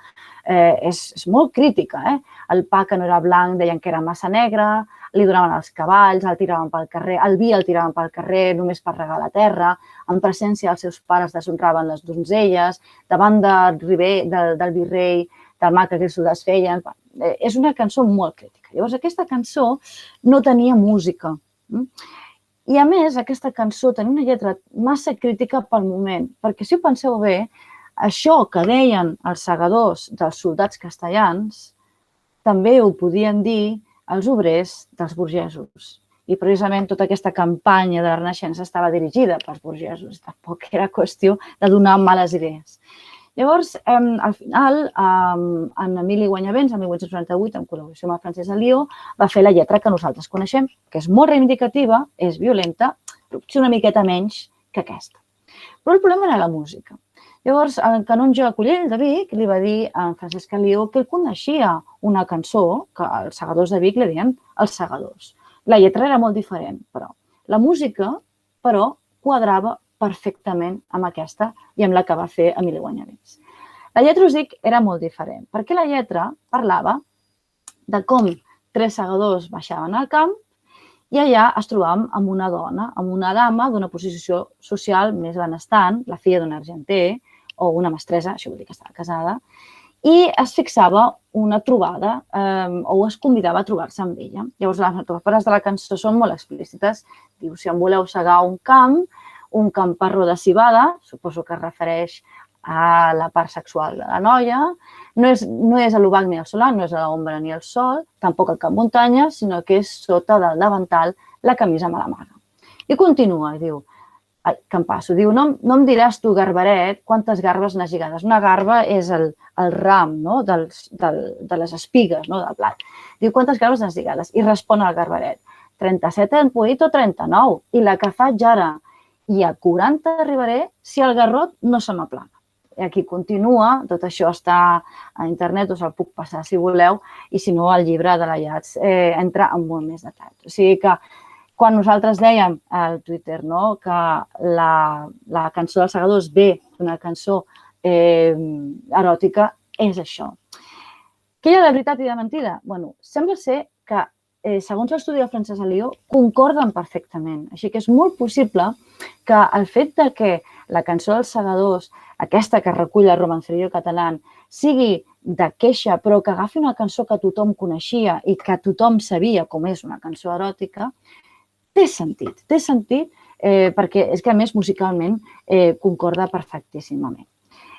És molt crítica. El pa que no era blanc deien que era massa negre, li donaven els cavalls, el tiraven pel carrer, el vi el tiraven pel carrer només per regar la terra, en presència dels seus pares deshonraven les donzelles, davant del virrei, del mal que aquells soldats feien. És una cançó molt crítica. Llavors, aquesta cançó no tenia música. I, a més, aquesta cançó tenia una lletra massa crítica pel moment, perquè, si ho penseu bé, això que deien els segadors dels soldats castellans també ho podien dir els obrers dels burgesos. i precisament tota aquesta campanya de la Renaixença estava dirigida pels burgesos, tampoc era qüestió de donar males idees. Llavors, al final, en Emili Guanyavents, el 1898, en col·laboració amb el Francesc Alió, va fer la lletra que nosaltres coneixem, que és molt reivindicativa, és violenta, però potser una miqueta menys que aquesta. Però el problema era la música. Llavors, el canonge Collell de Vic li va dir a Francesc Alió que ell coneixia una cançó que els segadors de Vic li deien els segadors. La lletra era molt diferent, però la música, però, quadrava perfectament amb aquesta i amb la que va fer Emili Guanyavents. La lletra, us dic, era molt diferent, perquè la lletra parlava de com 3 segadors baixaven al camp i allà es trobaven amb una dona, amb una dama d'una posició social més benestant, la filla d'un argenter o una mestressa, això vol dir que estava casada, i es fixava una trobada o es convidava a trobar-se amb ella. Llavors, les metàfores de la cançó són molt explícites. Diu, si em voleu segar un camparró de civada, suposo que es refereix a la part sexual de la noia, no és a l'obac ni al solar, no és a l'ombra ni al sol, tampoc al cap muntanya, sinó que és sota del davantal la camisa me l'amaga. I continua, diu, que em passo, diu, no em diràs tu, garberet, quantes garbes n'has lligades. Una garba és el ram de les espigues del blat. Diu, quantes garbes n'has lligades? I respon el garberet, 37 en puit o 39, i la que faig ara, i a 40 arribaré si el garrot no se m'aplaga. I aquí continua, tot això està a internet, us el puc passar si voleu, i si no, el llibre de la Llats entra en molt més detall. O sigui que quan nosaltres dèiem al Twitter que la cançó dels segadors ve d'una cançó eròtica, és això. Què hi ha de veritat i de mentida? Bé, sembla ser que, segons l'estudi de Francesc Alió, concorden perfectament. Així que és molt possible que el fet que la cançó dels segadors, aquesta que recull el romancerillo català, sigui de queixa, però que agafi una cançó que tothom coneixia i que tothom sabia com és una cançó eròtica, té sentit perquè és que, a més, musicalment concorda perfectíssimament.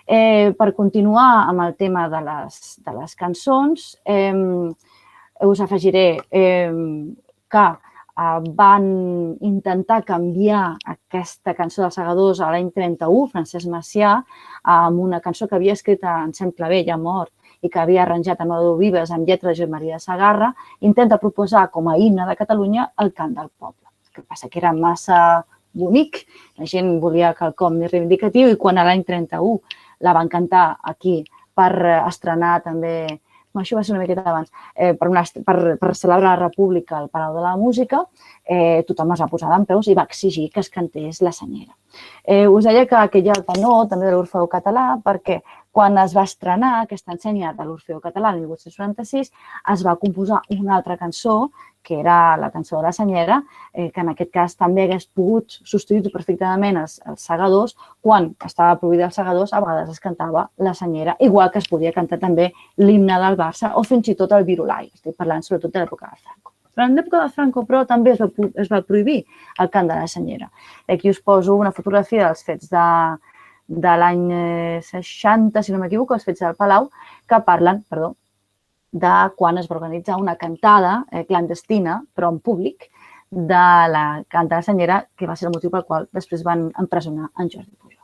Per continuar amb el tema de les cançons, us afegiré que van intentar canviar aquesta cançó dels segadors a l'any 31, Francesc Macià, amb una cançó que havia escrit en Sem Clavé, ja mort, i que havia arranjat Amadeu Vives amb lletra de Josep Maria Sagarra, intenta proposar com a himne de Catalunya el cant del poble. El que passa que era massa bonic, la gent volia quelcom més reivindicatiu i quan a l'any 31 la van cantar aquí per estrenar també, això va ser una miqueta abans, per celebrar la República al Palau de la Música, tothom es va posar dempeus i va exigir que es cantés la Senyera. Us deia que hi ha el panó també de l'Orfeó Català perquè quan es va estrenar aquesta ensenya de l'Orfeó Català el 1896 es va composar una altra cançó que era la cançó de la Senyera, que en aquest cas també hagués pogut substituir perfectament els segadors. Quan estava prohibida els segadors, a vegades es cantava la Senyera, igual que es podia cantar també l'himne del Barça o fins i tot el Virolai. Estic parlant sobretot de l'època de Franco. En l'època de Franco, però, també es va prohibir el cant de la Senyera. Aquí us poso una fotografia dels fets de l'any 60, si no m'equivoco, els fets del Palau, que parlen, de quan es va organitzar una cantada clandestina, però en públic, de la cant de la Senyera, que va ser el motiu pel qual després van empresonar en Jordi Pujol.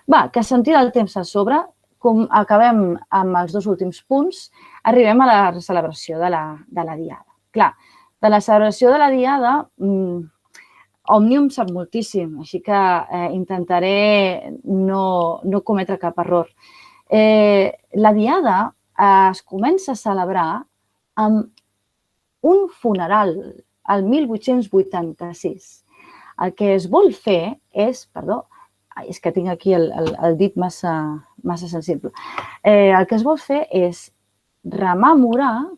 Va, que sentint el temps a sobre, com acabem amb els 2 últims punts, arribem a la celebració de la Diada. Clar, de la celebració de la Diada, Òmnium sap moltíssim, així que intentaré no cometre cap error. La Diada es comença a celebrar amb un funeral, el 1886. El que es vol fer és, és que tinc aquí el dit massa sensible, el que es vol fer és rememorar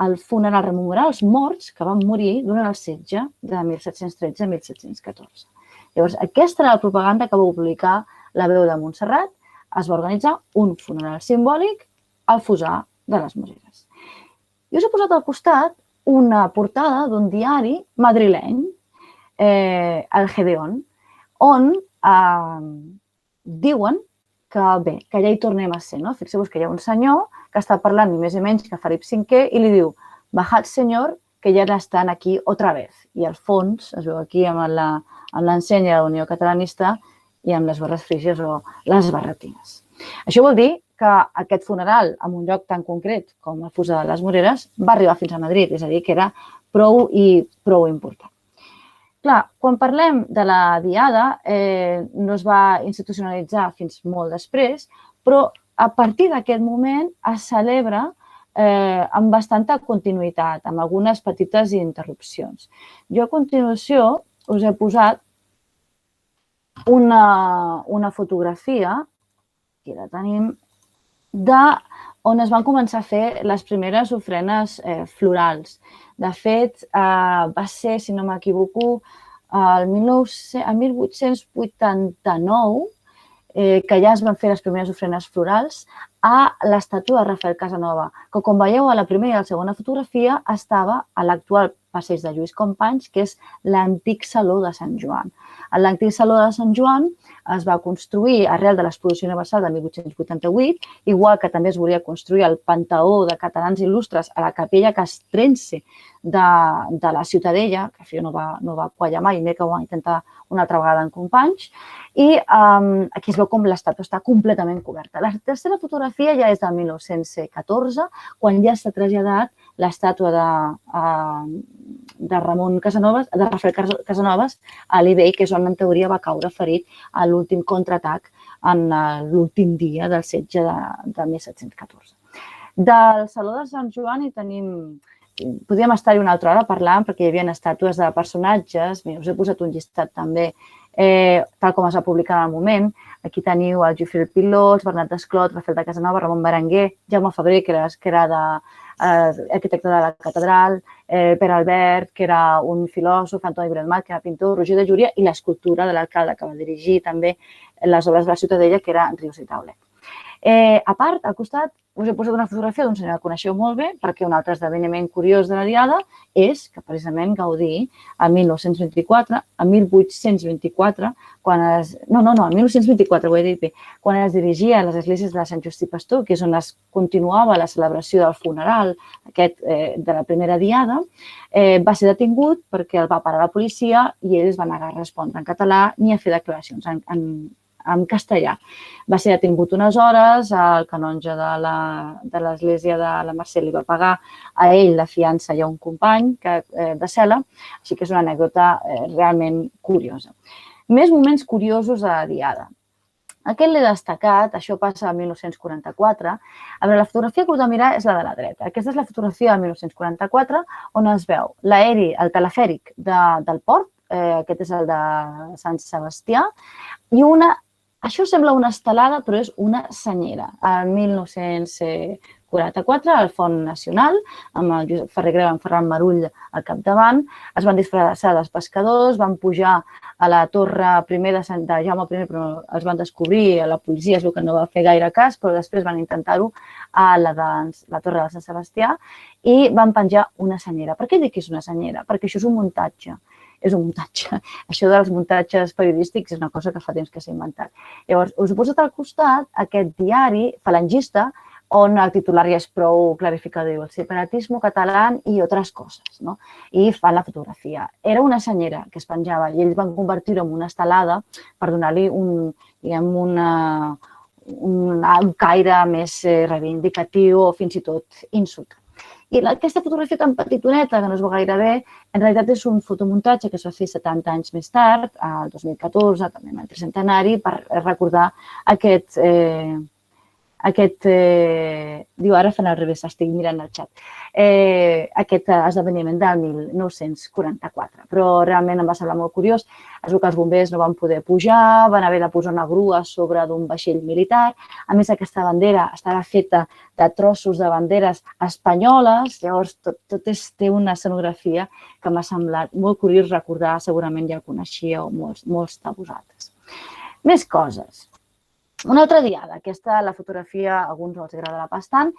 el funeral, rememorar els morts que van morir durant el setge de 1713 a 1714. Llavors, aquesta era la propaganda que va publicar la Veu de Montserrat. Es va organitzar un funeral simbòlic al Fossar de les Museres. I us he posat al costat una portada d'un diari madrileny, el Gedeón, on diuen que ja hi tornem a ser. Fixeu-vos que hi ha un senyor que està parlant ni més ni menys que Felip V i li diu: «Bajad, senyor, que ja estan aquí otra vez. I al fons, es veu aquí amb l'ensenya de la Unió Catalanista i amb les barres frígies o les barretines. Això vol dir que aquest funeral, en un lloc tan concret com el Fossar de les Moreres, va arribar fins a Madrid, és a dir, que era prou important. Clar, quan parlem de la Diada, no es va institucionalitzar fins molt després, però a partir d'aquest moment es celebra amb bastanta continuïtat, amb algunes petites interrupcions. Jo a continuació us he posat una fotografia, aquí la tenim, on es van començar a fer les primeres ofrenes florals. De fet, va ser, si no m'equivoco, el 1889 que ja es van fer les primeres ofrenes florals a l'estàtua de Rafael Casanova, que com veieu a la primera i a la segona fotografia estava a l'actual passeig de Lluís Companys, que és l'antic Saló de Sant Joan. L'antic Saló de Sant Joan es va construir arrel de l'Exposició Universal de 1888, igual que també es volia construir el Panteó de Catalans Il·lustres a la Capella Castrense de la Ciutadella, que això no va quallar mai, que ho van intentar una altra vegada en Companys, i aquí es veu com l'estàtua està completament coberta. La tercera fotografia ja és del 1914, quan ja s'ha traslladat l'estàtua de Ramon Casanovas, de Rafael Casanovas, a l'Ibei, que és on en teoria va caure ferit a l'últim contraatac en l'últim dia del setge de 1714. Del Saló de Sant Joan hi tenim... Podríem estar-hi una altra hora parlant perquè hi havia estàtues de personatges. Us he posat un llistat també, tal com es va publicar en el moment. Aquí teniu el Jofre Pilós, Bernat Desclot, Rafael de Casanova, Ramon Berenguer, Jaume Febrer, que era arquitecte de la catedral, Pere Albert, que era un filòsof, Antoni Bredmat, que era pintor, Roger de Llúria, i l'escultura de l'alcalde, que va dirigir també les obres de la Ciutadella, que era Rius i Taulet. A part, al costat, us he posat una fotografia d'un senyor que coneixeu molt bé, perquè un altre esdeveniment curiós de la Diada és que precisament Gaudí, el 1824, quan es dirigia a les esglésies de Sant Just i Pastor, que és on es continuava la celebració del funeral de la primera Diada, va ser detingut perquè el va parar la policia i ells van negar a respondre en català ni a fer declaracions en castellà. Va ser detingut unes hores, el canonge de l'església de la Mercè li va pagar a ell la fiança i a un company de cel·la, així que és una anècdota realment curiosa. Més moments curiosos de la Diada. Aquest l'he destacat, això passa el 1944. A veure, la fotografia que us de mirar és la de la dreta. Aquesta és la fotografia del 1944, on es veu l'aeri, el telefèric del port, aquest és el de Sant Sebastià, i això sembla una estelada, però és una senyera. El 1944, al Font Nacional, amb el Josep Ferrer Greu i en Ferran Marull al capdavant, es van disfressar dels pescadors, van pujar a la torre primer de Jaume I, però els van descobrir, la policia es veu que no va fer gaire cas, però després van intentar-ho a la torre de Sant Sebastià i van penjar una senyera. Per què dic que és una senyera? Perquè això és un muntatge. És un muntatge. Això dels muntatges periodístics és una cosa que fa temps que s'ha inventat. Llavors, us he posat al costat aquest diari falangista on el titular ja és prou clarificador, el separatisme català i altres coses, i fan la fotografia. Era una senyera que es penjava i ells van convertir-ho en una estelada per donar-li un caire més reivindicatiu o fins i tot insultant. I aquesta fotografia tan petitoneta, que no es veu gaire bé, en realitat és un fotomuntatge que es va fer 70 anys més tard, el 2014, també en el tricentenari, per recordar aquest... Diu, ara fan al revés, estic mirant el xat. Aquest esdeveniment del 1944. Però realment em va semblar molt curiós. Es veu que els bombers no van poder pujar, van haver de posar una grua sobre d'un vaixell militar. A més, aquesta bandera estava feta de trossos de banderes espanyoles. Llavors, tot té una escenografia que m'ha semblat molt curiós recordar. Segurament ja el coneixíeu molts de vosaltres. Més coses. Una altra diada, aquesta, la fotografia, a alguns els agradarà bastant.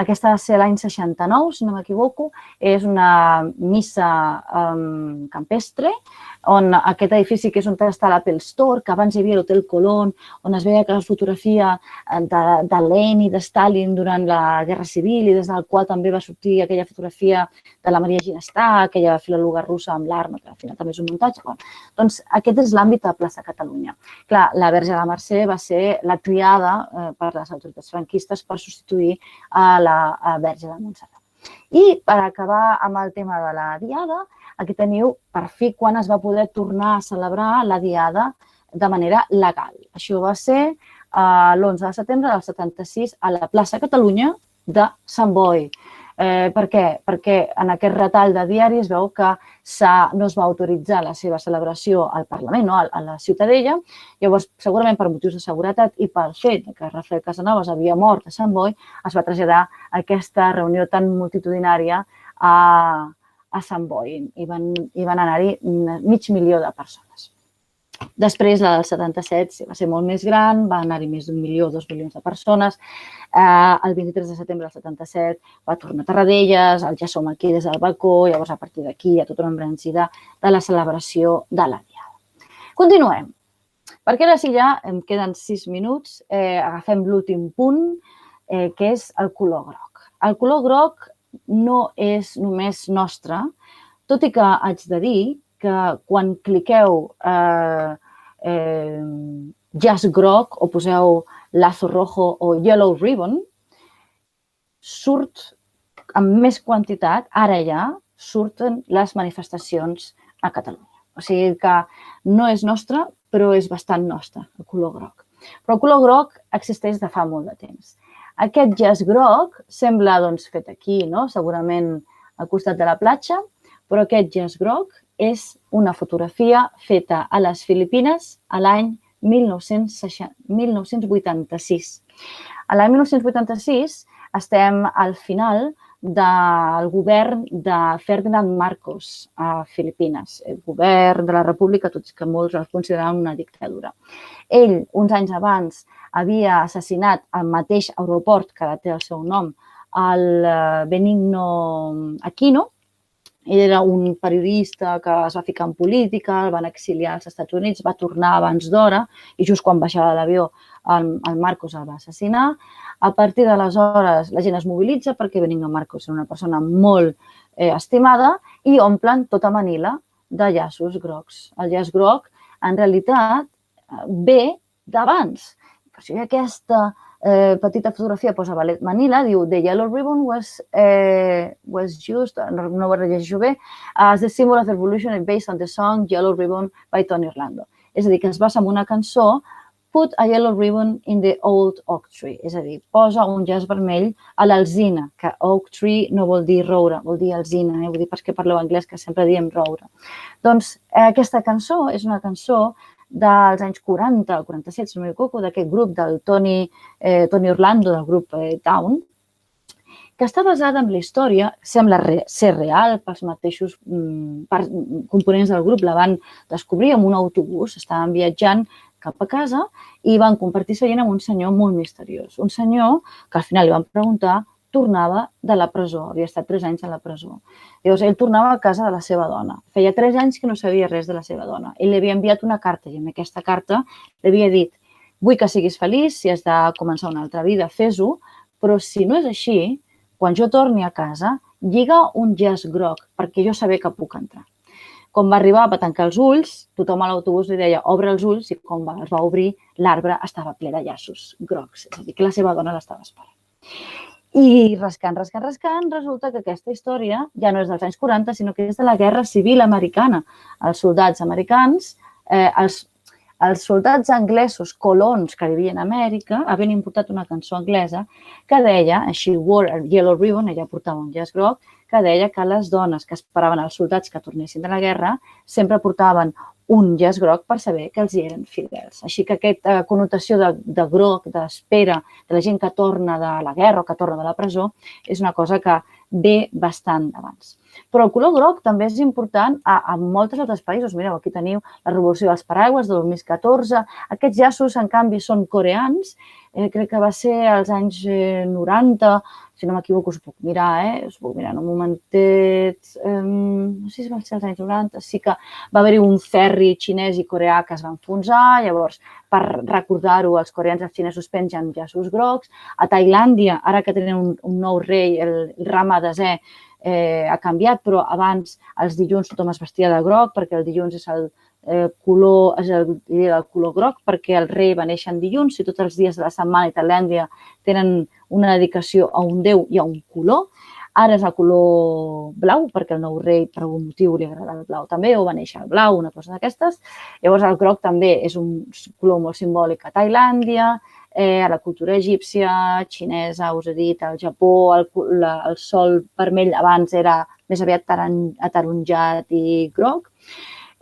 Aquesta va ser l'any 69, si no m'equivoco. És una missa campestre, on aquest edifici, que és on està l'Apple Store, que abans hi havia l'Hotel Colón, on es veia que la fotografia de Lenin i de Stalin durant la Guerra Civil, i des del qual també va sortir aquella fotografia de la Maria Ginestà, aquella filòloga russa amb l'arma, que al final també és un muntatge. Doncs aquest és l'àmbit de Plaça Catalunya. Clar, la Verge de la Mercè va ser la triada per les autoritats franquistes per substituir a la Verge de Montserrat. I per acabar amb el tema de la diada, aquí teniu per fi quan es va poder tornar a celebrar la diada de manera legal. Això va ser l'11 de setembre del 76 a la plaça Catalunya de Sant Boi. Per què? Perquè en aquest retall de diari es veu que no es va autoritzar la seva celebració al Parlament, a la Ciutadella. Llavors, segurament per motius de seguretat i pel fet que Rafael Casanovas havia mort a Sant Boi, es va traslladar aquesta reunió tan multitudinària a Sant Boi i van anar-hi 500.000 de persones. Després, la del 77 va ser molt més gran, va anar-hi més d'1 milió, 2 milions de persones. El 23 de setembre del 77 va tornar a Tarradellas, ja som aquí des del balcó, llavors a partir d'aquí hi ha tota una embranzida de la celebració de la diada. Continuem, perquè ara sí ja em queden 6 minuts, agafem l'últim punt, que és el color groc. El color groc no és només nostre, tot i que haig de dir que quan cliqueu jazz groc o poseu lazo rojo o yellow ribbon, surt amb més quantitat, ara ja surten les manifestacions a Catalunya. O sigui que no és nostre, però és bastant nostre, el color groc. Però el color groc existeix de fa molt de temps. Aquest jazz groc sembla fet aquí, segurament al costat de la platja, però aquest jazz groc és una fotografia feta a les Filipines a l'any 1986. A l'any 1986 estem al final del govern de Ferdinand Marcos a Filipines, el govern de la República, tot i que molts el consideraven una dictadura. Ell, uns anys abans, havia assassinat al mateix aeroport que té el seu nom, el Benigno Aquino. Ell era un periodista que es va ficar en política, el van exiliar als Estats Units, va tornar abans d'hora i just quan baixava de l'avió el Marcos el va assassinar. A partir d'aleshores la gent es mobilitza perquè Benigno Marcos era una persona molt estimada i omplen tota Manila de llaços grocs. El llaç groc en realitat ve d'abans. Per això hi ha aquesta petita fotografia, posa Ballet Manila, diu The yellow ribbon was used, no ho llegeixo bé, as the symbol of the revolution based on the song Yellow Ribbon by Tony Orlando. És a dir, que es basa en una cançó, Put a yellow ribbon in the old oak tree. És a dir, posa un llaç vermell a l'alzina, que oak tree no vol dir roure, vol dir alzina, vull dir perquè parleu anglès que sempre diem roure. Doncs aquesta cançó és una cançó dels anys 40, 47, si no m'equivoco, d'aquest grup del Tony Orlando, del grup Down, que està basada en la història, sembla ser real, pels mateixos components del grup la van descobrir en un autobús, estaven viatjant cap a casa i van compartir seient amb un senyor molt misteriós. Un senyor que al final li van preguntar, tornava de la presó, havia estat 3 anys a la presó. Llavors, ell tornava a casa de la seva dona. Feia 3 anys que no sabia res de la seva dona. Ell li havia enviat una carta i en aquesta carta li havia dit vull que siguis feliç, si has de començar una altra vida, fes-ho, però si no és així, quan jo torni a casa, lliga un llaç groc perquè jo saber que puc entrar. Quan va arribar, va tancar els ulls, tothom a l'autobús li deia obre els ulls i quan els va obrir, l'arbre estava ple de llaços grocs, és a dir, que la seva dona l'estava esperant. I rascant, resulta que aquesta història ja no és dels anys 40, sinó que és de la Guerra Civil Americana. Els soldats americans, els soldats anglesos colons que vivien a Amèrica havien importat una cançó anglesa que deia, She wore a yellow ribbon, ella portava un llaç groc, que deia que les dones que esperaven els soldats que tornessin de la guerra sempre portaven un llaç groc per saber que els hi eren fidels. Així que aquesta connotació de groc, d'espera, de la gent que torna de la guerra o que torna de la presó, és una cosa que ve bastant d'abans. Però el color groc també és important a molts altres països. Mireu, aquí teniu la Revolució dels Paraigües de 2014. Aquests llaços, en canvi, són coreans. Crec que va ser als anys 90, si no m'equivoco, us puc mirar, us puc mirar en un momentet, no sé si va ser als anys 90, sí que va haver-hi un ferri xinès i coreà que es va enfonsar, llavors, per recordar-ho, els coreans i els xinesos pengen llaços grocs. A Tailàndia, ara que tenen un nou rei, el Rama Desè, ha canviat, però abans els dilluns tothom es vestia de groc perquè el dilluns és el color groc perquè el rei va néixer en dilluns i tots els dies de la setmana a Tailàndia tenen una dedicació a un déu i a un color. Ara és el color blau perquè el nou rei per algun motiu li agrada el blau també o va néixer el blau, una cosa d'aquestes. Llavors el groc també és un color molt simbòlic a Tailàndia, a la cultura egípcia, xinesa, us he dit, al Japó, el sol vermell abans era més aviat ataronjat i groc.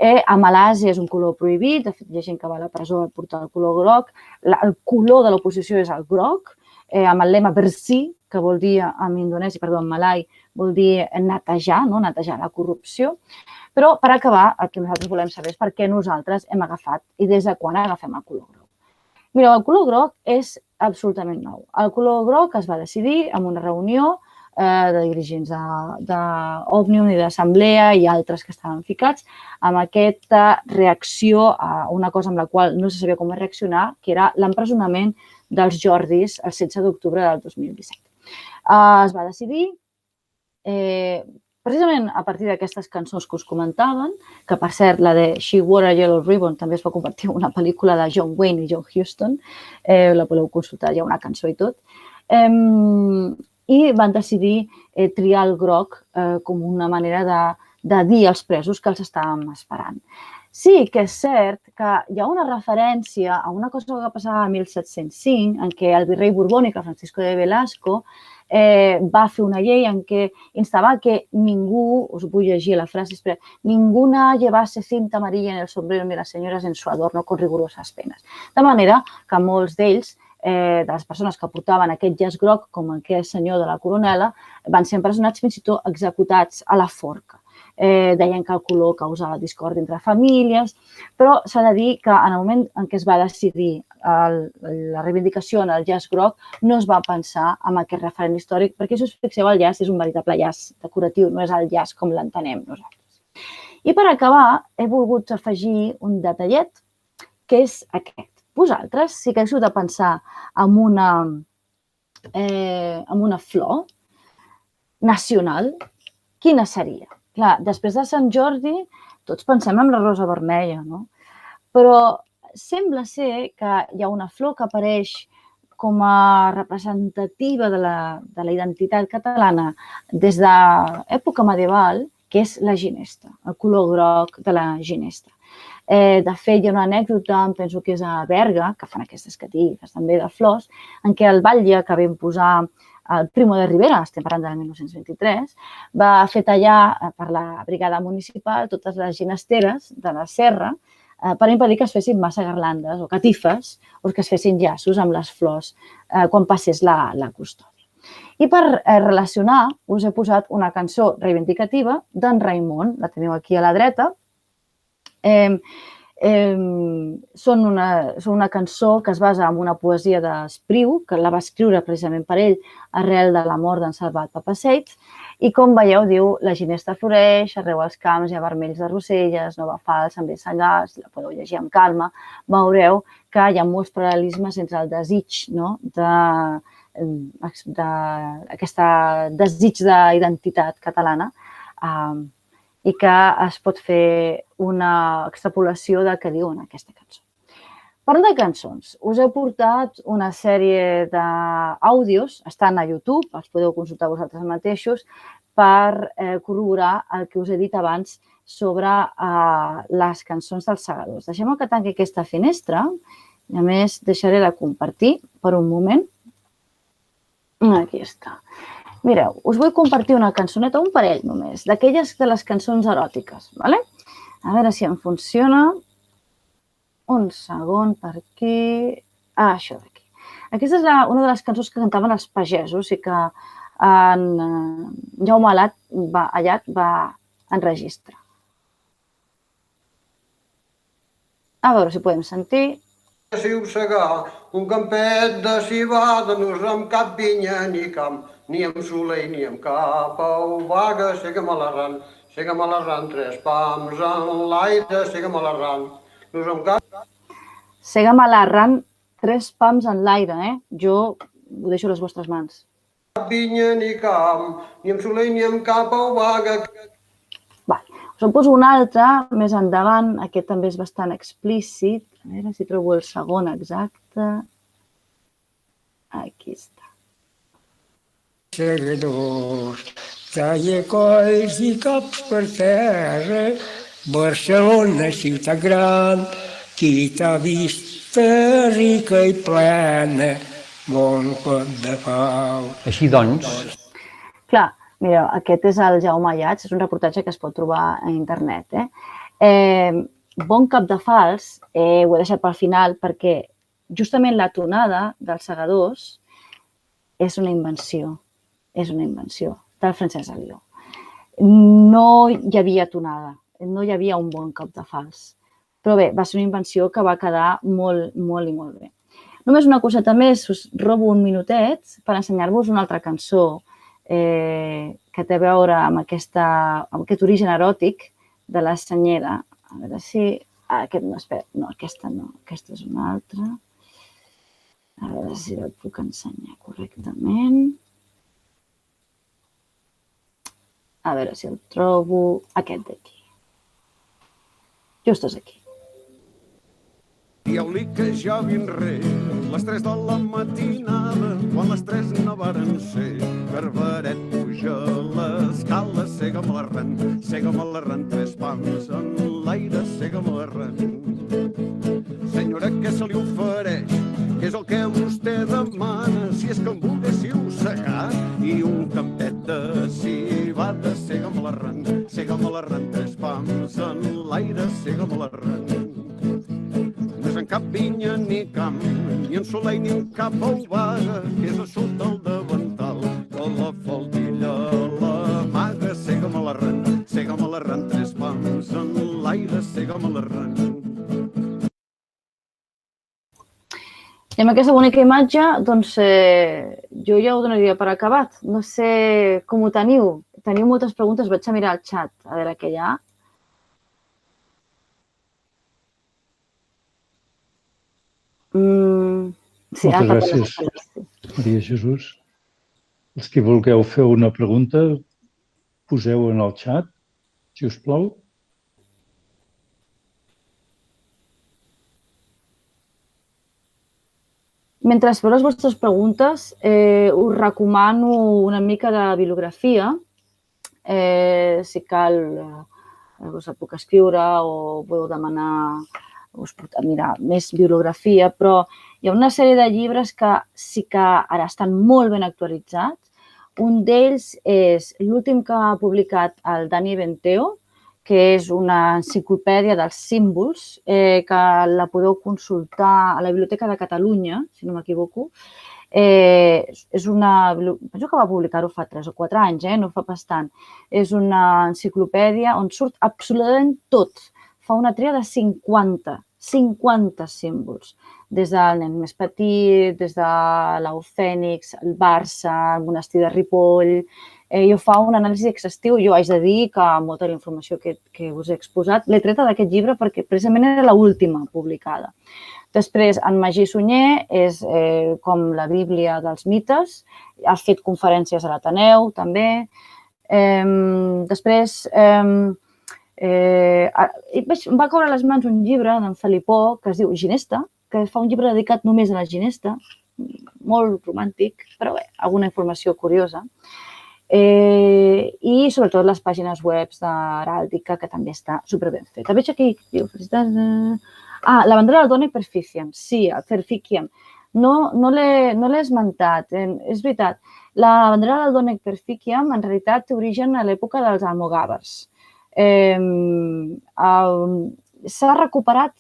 A Malàsia és un color prohibit, de fet hi ha gent que va a la presó per portar el color groc. El color de l'oposició és el groc, amb el lema Bersih, que vol dir en indonesi, perdó, en malai, vol dir netejar, netejar la corrupció. Però per acabar, el que nosaltres volem saber és per què nosaltres hem agafat i des de quan agafem el color groc. Mireu, el color groc és absolutament nou. El color groc es va decidir en una reunió de dirigents d'Òmnium i d'Assemblea i altres que estaven ficats amb aquesta reacció a una cosa amb la qual no se sabia com reaccionar, que era l'empresonament dels Jordis el 16 d'octubre del 2017. Es va decidir, precisament a partir d'aquestes cançons que us comentaven, que per cert, la de She Wore a Yellow Ribbon també es va convertir en una pel·lícula de John Wayne i John Huston, la podeu consultar, hi ha una cançó i tot, i van decidir triar el groc com una manera de dir als presos que els estàvem esperant. Sí que és cert que hi ha una referència a una cosa que va passar a 1705, en què el virrei borbònic, Francisco de Velasco, va fer una llei en què instava que ningú, us vull llegir la frase, ninguna llevase cinta amarilla en el sombrero ni las señoras en su adorno con rigurosas penas. De manera que molts d'ells, de les persones que portaven aquest llaç groc, com aquest senyor de la coronela, van ser empresonats, fins i tot executats a la forca. Deien que el color causava discord entre famílies, però s'ha de dir que en el moment en què es va decidir la reivindicació en el llaç groc no es va pensar en aquest referent històric, perquè si us fixeu, el llaç és un veritable llaç decoratiu, no és el llaç com l'entenem nosaltres. I per acabar, he volgut afegir un detallet, que és aquest. Vosaltres, si haguéssiu de pensar en una flor nacional, quina seria? Clar, després de Sant Jordi, tots pensem en la rosa vermella, no? Però sembla ser que hi ha una flor que apareix com a representativa de la identitat catalana des de l'època medieval, que és la ginesta, el color groc de la ginesta. De fet, hi ha una anècdota, em penso que és a Berga, que fan aquestes catifes també de flors, en què el batlle que va imposar el Primo de Rivera, estem parlant del 1923, va fer tallar per la brigada municipal totes les ginesteres de la serra per impedir que es fessin massa garlandes o catifes o que es fessin llaços amb les flors quan passés la custòdia. I per relacionar, us he posat una cançó reivindicativa d'en Raimon, la teniu aquí a la dreta. Són una cançó que es basa en una poesia d'Espriu, que la va escriure precisament per ell arrel de la mort d'en Salvat Papasseit, i com veieu diu la ginesta floreix, arreu als camps hi ha vermells de roselles, nova falç, amb sengars, la podeu llegir amb calma, veureu que hi ha molts paral·lelismes entre el desig, d'aquest desig d'identitat catalana, i que es pot fer una extrapolació del que diu en aquesta cançó. Parlant de cançons, us he portat una sèrie d'àudios, estan a YouTube, els podeu consultar vosaltres mateixos, per corroborar el que us he dit abans sobre les cançons dels segadors. Deixem que tanqui aquesta finestra, i a més deixaré de compartir per un moment. Aquí està. Mireu, us vull compartir una cançoneta, un parell només, d'aquelles de les cançons eròtiques. A veure si em funciona. Un segon, per aquí. Això d'aquí. Aquesta és una de les cançons que cantaven els pagesos i que en Jaume Allat va enregistrar. A veure si podem sentir. Si ho segà, un campet de civada, no és amb cap vinya ni camp, ni amb soleil ni amb cap vaga, seguem a l'arran, tres pams en l'aire, seguem a l'arran, no és amb cap... Seguem a l'arran, tres pams en l'aire, Jo ho deixo a les vostres mans. Cap vinya ni camp, ni amb soleil ni amb cap vaga... Us en poso un altre, més endavant, aquest també és bastant explícit. A veure si trobo el segon exacte. Aquí està. Segadors, talla colls i cops per terra, Barcelona, ciutat gran, qui t'ha vista rica i plena, bon cop de pau. Així doncs... Clar, mireu, aquest és el Jaume Allat, és un reportatge que es pot trobar a internet. Bon cap de fals, ho he deixat pel final perquè justament la tonada dels segadors és una invenció del Francesc Alió. No hi havia tonada, no hi havia un bon cap de fals. Però bé, va ser una invenció que va quedar molt, molt i molt bé. Només una coseta més, us robo un minutet per ensenyar-vos una altra cançó que té a veure amb aquest origen eròtic de la Senyera. A veure si... Aquest no, espera, no, aquesta no, aquesta és una altra. A veure si el puc ensenyar correctament. A veure si el trobo... Aquest d'aquí. Just és aquí. Dieu-li que ja vindré les 3 de la matinada, quan les 3 no varen ser. Garbaret puja l'escala, sega'm a l'arran, 3 pams en l'aire, sega'm a l'arran. Senyora, què se li ofereix? Què és el que vostè demana? Si és que em volguéssiu segar i un campet de civada, sega'm a l'arran, 3 pams en l'aire, sega'm a l'arran. No és en cap vinya ni camp, ni en soleil ni en cap vaga, que és a sota el davantal, que la faldilla l'amaga, sega'm a l'arran, 3 pams en l'aire, sega'm a l'arran. I amb aquesta bonica imatge, doncs, jo ja ho donaria per acabat. No sé com ho teniu. Teniu moltes preguntes, vaig a mirar el xat, a veure què hi ha. Sí, moltes gràcies, Maria Jesús. Els que vulgueu fer una pregunta, poseu en el xat, si us plau. Mentre feu les vostres preguntes, us recomano una mica de bibliografia. Si cal, us la puc escriure o podeu demanar, us puc mirar més bibliografia, però hi ha una sèrie de llibres que sí que ara estan molt ben actualitzats. Un d'ells és l'últim que ha publicat el Dani Benteo, que és una enciclopèdia dels símbols, que la podeu consultar a la Biblioteca de Catalunya, si no m'equivoco. Penso que va publicar-ho fa 3 o 4 anys, no fa bastant. És una enciclopèdia on surt absolutament tot. Fa una tria de 50 símbols, des del nen més petit, des de l'au fènix, el Barça, el monestir de Ripoll. Jo fa un anàlisi exhaustiu. Jo haig de dir que molta de la informació que us he exposat l'he treta d'aquest llibre perquè precisament era l'última publicada. Després, en Magí Sunyer és com la Bíblia dels mites. Ha fet conferències a l'Ateneu, també. Després, em va caure a les mans un llibre d'en Felipó que es diu Ginesta, que fa un llibre dedicat només a la ginesta, molt romàntic, però bé, alguna informació curiosa. I sobretot les pàgines web d'heràldica, que també està superben feta. Veig aquí, diu, felicitats... la bandera del Dònec Perficiam. Sí, el Perficiam. No l'he esmentat, és veritat. La bandera del Dònec Perficiam en realitat té origen a l'època dels almogàvers. s'ha recuperat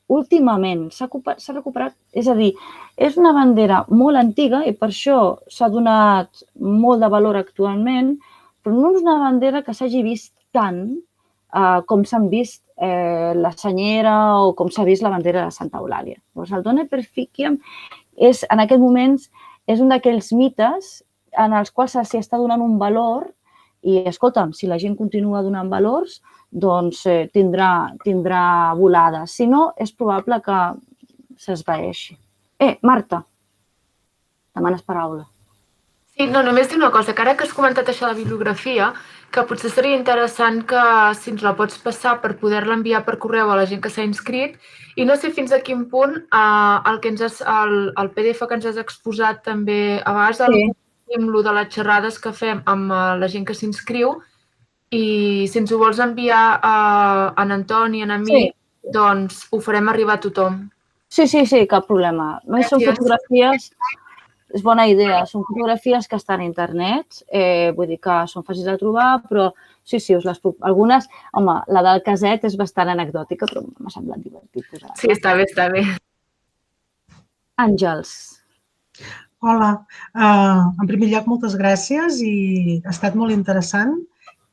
últimament, s'ha recuperat, és a dir, és una bandera molt antiga i per això s'ha donat molt de valor actualment, però no és una bandera que s'hagi vist tant com s'han vist la senyera o com s'ha vist la bandera de Santa Eulàlia. Llavors, el Dona Perficiam en aquest moment és un d'aquells mites en els quals s'hi està donant un valor i, escolta'm, si la gent continua donant valors, doncs tindrà volada. Si no, és probable que s'esvaeixi. Marta, demanes paraula. Sí, no, només dir una cosa, que ara que has comentat això de la bibliografia, que potser seria interessant que si ens la pots passar per poder-la enviar per correu a la gent que s'ha inscrit i no sé fins a quin punt el PDF que ens has exposat també a vegades el de les xerrades que fem amb la gent que s'inscriu i si ens ho vols enviar a en Antoni, a mi, doncs ho farem arribar a tothom. Sí, cap problema. Només són fotografies, és bona idea, són fotografies que estan a internet, vull dir que són fàcils de trobar, però sí, us les puc... Algunes, home, la del caset és bastant anecdòtica, però m'ha semblat divertit posar-la. Sí, està bé. Àngels. Hola, en primer lloc moltes gràcies i ha estat molt interessant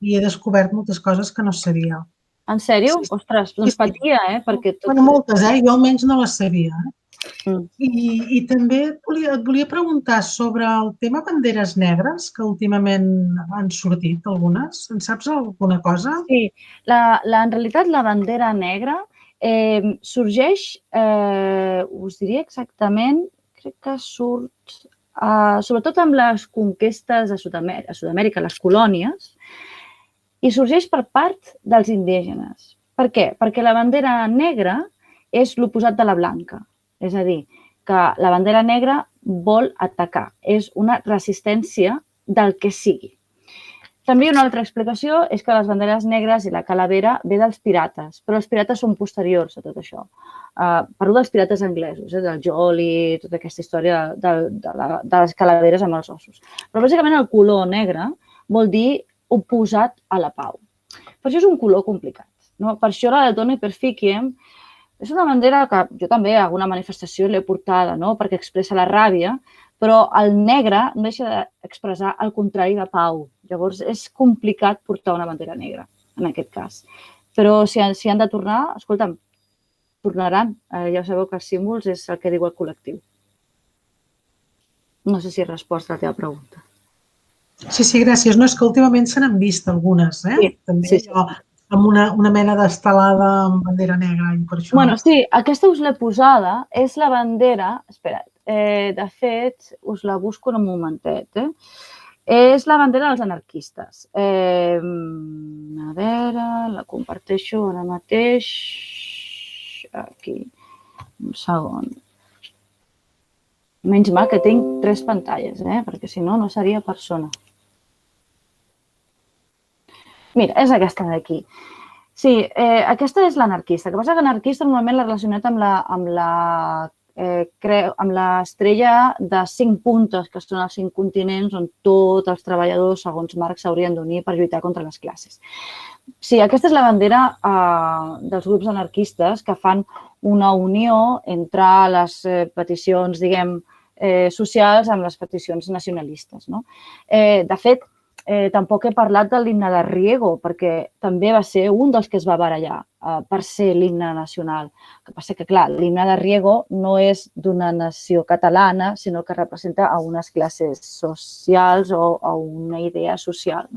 i he descobert moltes coses que no sabia. En sèrio? Ostres, doncs patia, perquè... Moltes, jo almenys no les sabia. I també et volia preguntar sobre el tema banderes negres, que últimament han sortit algunes. En saps alguna cosa? Sí, en realitat la bandera negra sorgeix, us diria exactament, crec que surt, sobretot amb les conquestes a Sud-amèrica, les colònies, i sorgeix per part dels indígenes. Per què? Perquè la bandera negra és l'oposat de la blanca. És a dir, que la bandera negra vol atacar. És una resistència del que sigui. També una altra explicació és que les banderes negres i la calavera ve dels pirates, però els pirates són posteriors a tot això. Parlo dels pirates anglesos, del Jolly, tota aquesta història de les calaveres amb els ossos. Però bàsicament el color negre vol dir oposat a la pau. Per això és un color complicat. Per això la de Dona Perficiam és una bandera que jo també a alguna manifestació l'he portada, perquè expressa la ràbia, però el negre no deixa d'expressar el contrari de pau. Llavors, és complicat portar una bandera negra, en aquest cas. Però si han de tornar, escolta'm, tornaran. Ja sabeu que els símbols és el que diu el col·lectiu. No sé si he respost a la teva pregunta. Sí, gràcies. No, és que últimament se n'han vist algunes, també amb una mena d'estelada amb bandera negra i per això... Bueno, sí, aquesta us l'he posada, és la bandera... Espera't, de fet, us la busco en un momentet, És la bandera dels anarquistes. A veure, la comparteixo ara mateix. Aquí, un segon. Menys mal que tinc 3 pantalles, perquè si no, no seria persona. Mira, és aquesta d'aquí. Sí, aquesta és l'anarquista. El que passa que l'anarquista normalment l'ha relacionat amb l'estrella de 5 puntes, que són els 5 continents on tots els treballadors, segons Marx, s'haurien d'unir per lluitar contra les classes. Sí, aquesta és la bandera dels grups anarquistes que fan una unió entre les peticions, diguem, socials amb les peticions nacionalistes. De fet, tampoc he parlat de l'himne de Riego, perquè també va ser un dels que es va barallar per ser l'himne nacional. El que passa que, clar, l'himne de Riego no és d'una nació catalana, sinó que representa a unes classes socials o a una idea social.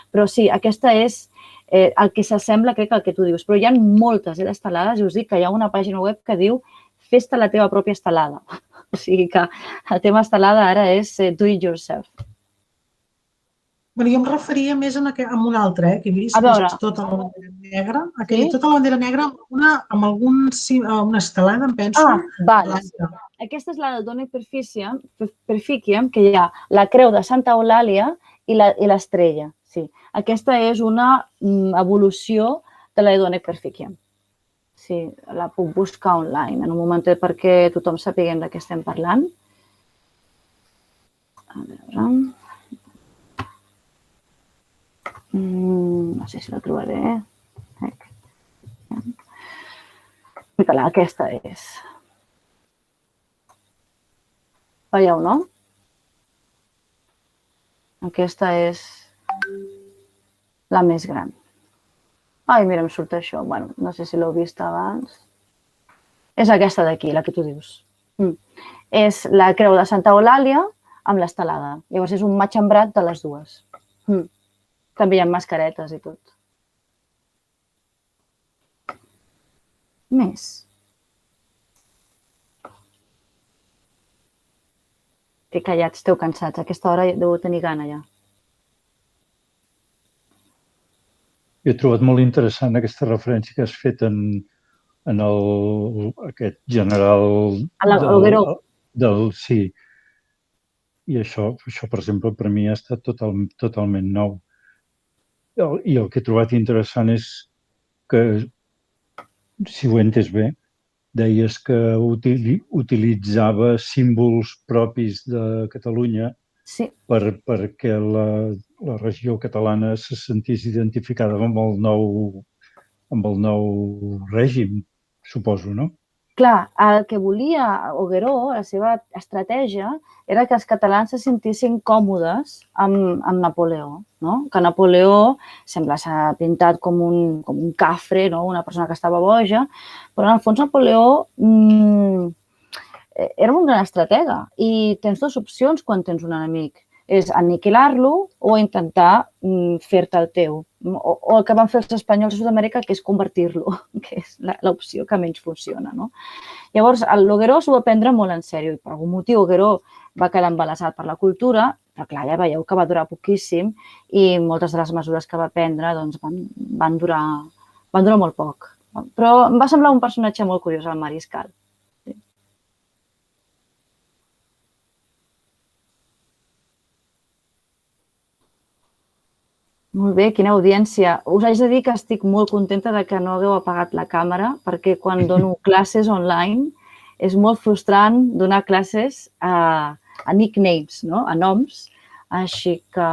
Però sí, aquesta és el que s'assembla, crec, al que tu dius. Però hi ha moltes d'estelades i us dic que hi ha una pàgina web que diu fes-te la teva pròpia estelada. O sigui que el tema estelada ara és do it yourself. Jo em referia més a una altra, que he vist, tota la bandera negra. Tota la bandera negra amb una estelada, em penso. Val. Aquesta és la del Dona Perficiam, que hi ha la creu de Santa Eulàlia i l'estrella. Aquesta és una evolució de la de Dona Perficiam. Sí, la puc buscar online en un momentet perquè tothom sapiguem de què estem parlant. A veure... No sé si la trobaré. I clar, aquesta és. Veieu, no? Aquesta és la més gran. Ai, mira, em surt això. Bueno, no sé si l'heu vist abans. És aquesta d'aquí, la que tu dius. És la creu de Santa Eulàlia amb l'estelada. Llavors és un matxembrat de les dues. També hi ha mascaretes i tot. Més. Que callats, esteu cansats. A aquesta hora deu tenir gana ja. Jo he trobat molt interessant aquesta referència que has fet en aquest general sí. I això, per exemple, per mi ha estat totalment nou. I el que he trobat interessant és que, si ho he entès bé, deies que utilitzava símbols propis de Catalunya perquè la regió catalana se sentís identificada amb el nou règim, suposo, no? Clar, el que volia Augueró, la seva estratègia, era que els catalans se sentissin còmodes amb Napoleó, no? Que Napoleó sembla s'ha pintat com un cafre, no? Una persona que estava boja, però en el fons Napoleó era un gran estratega i tens dues opcions quan tens un enemic. És aniquilar-lo o intentar fer-te el teu. O el que van fer els espanyols a Sud-amèrica, que és convertir-lo, que és l'opció que menys funciona, no? Llavors, l'Augueró s'ho va prendre molt en sèrio i per algun motiu Augueró va quedar embalassat per la cultura, però clar, ja veieu que va durar poquíssim i moltes de les mesures que va prendre van durar molt poc. Però em va semblar un personatge molt curiós, el Mariscal. Molt bé, quina audiència. Us haig de dir que estic molt contenta de que no hagueu apagat la càmera perquè quan dono classes online és molt frustrant donar classes a nicknames, no? A noms. Així que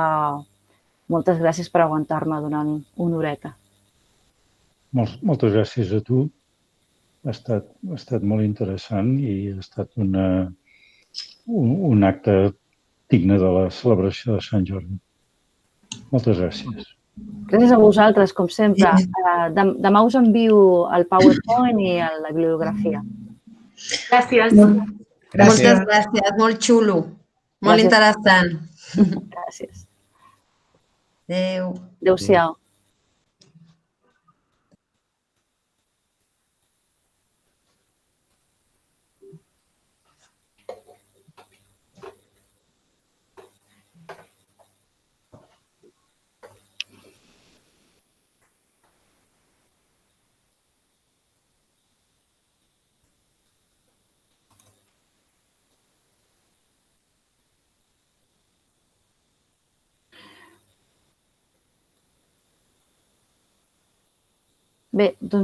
moltes gràcies per aguantar-me durant una horeta. Moltes gràcies a tu. Ha estat molt interessant i ha estat un acte digne de la celebració de Sant Jordi. Moltes gràcies. Gràcies a vosaltres, com sempre. Demà us envio el PowerPoint i la bibliografia. Gràcies. Moltes gràcies, molt xulo, molt interessant. Gràcies. Adéu. Adéu-siau. Bé, doncs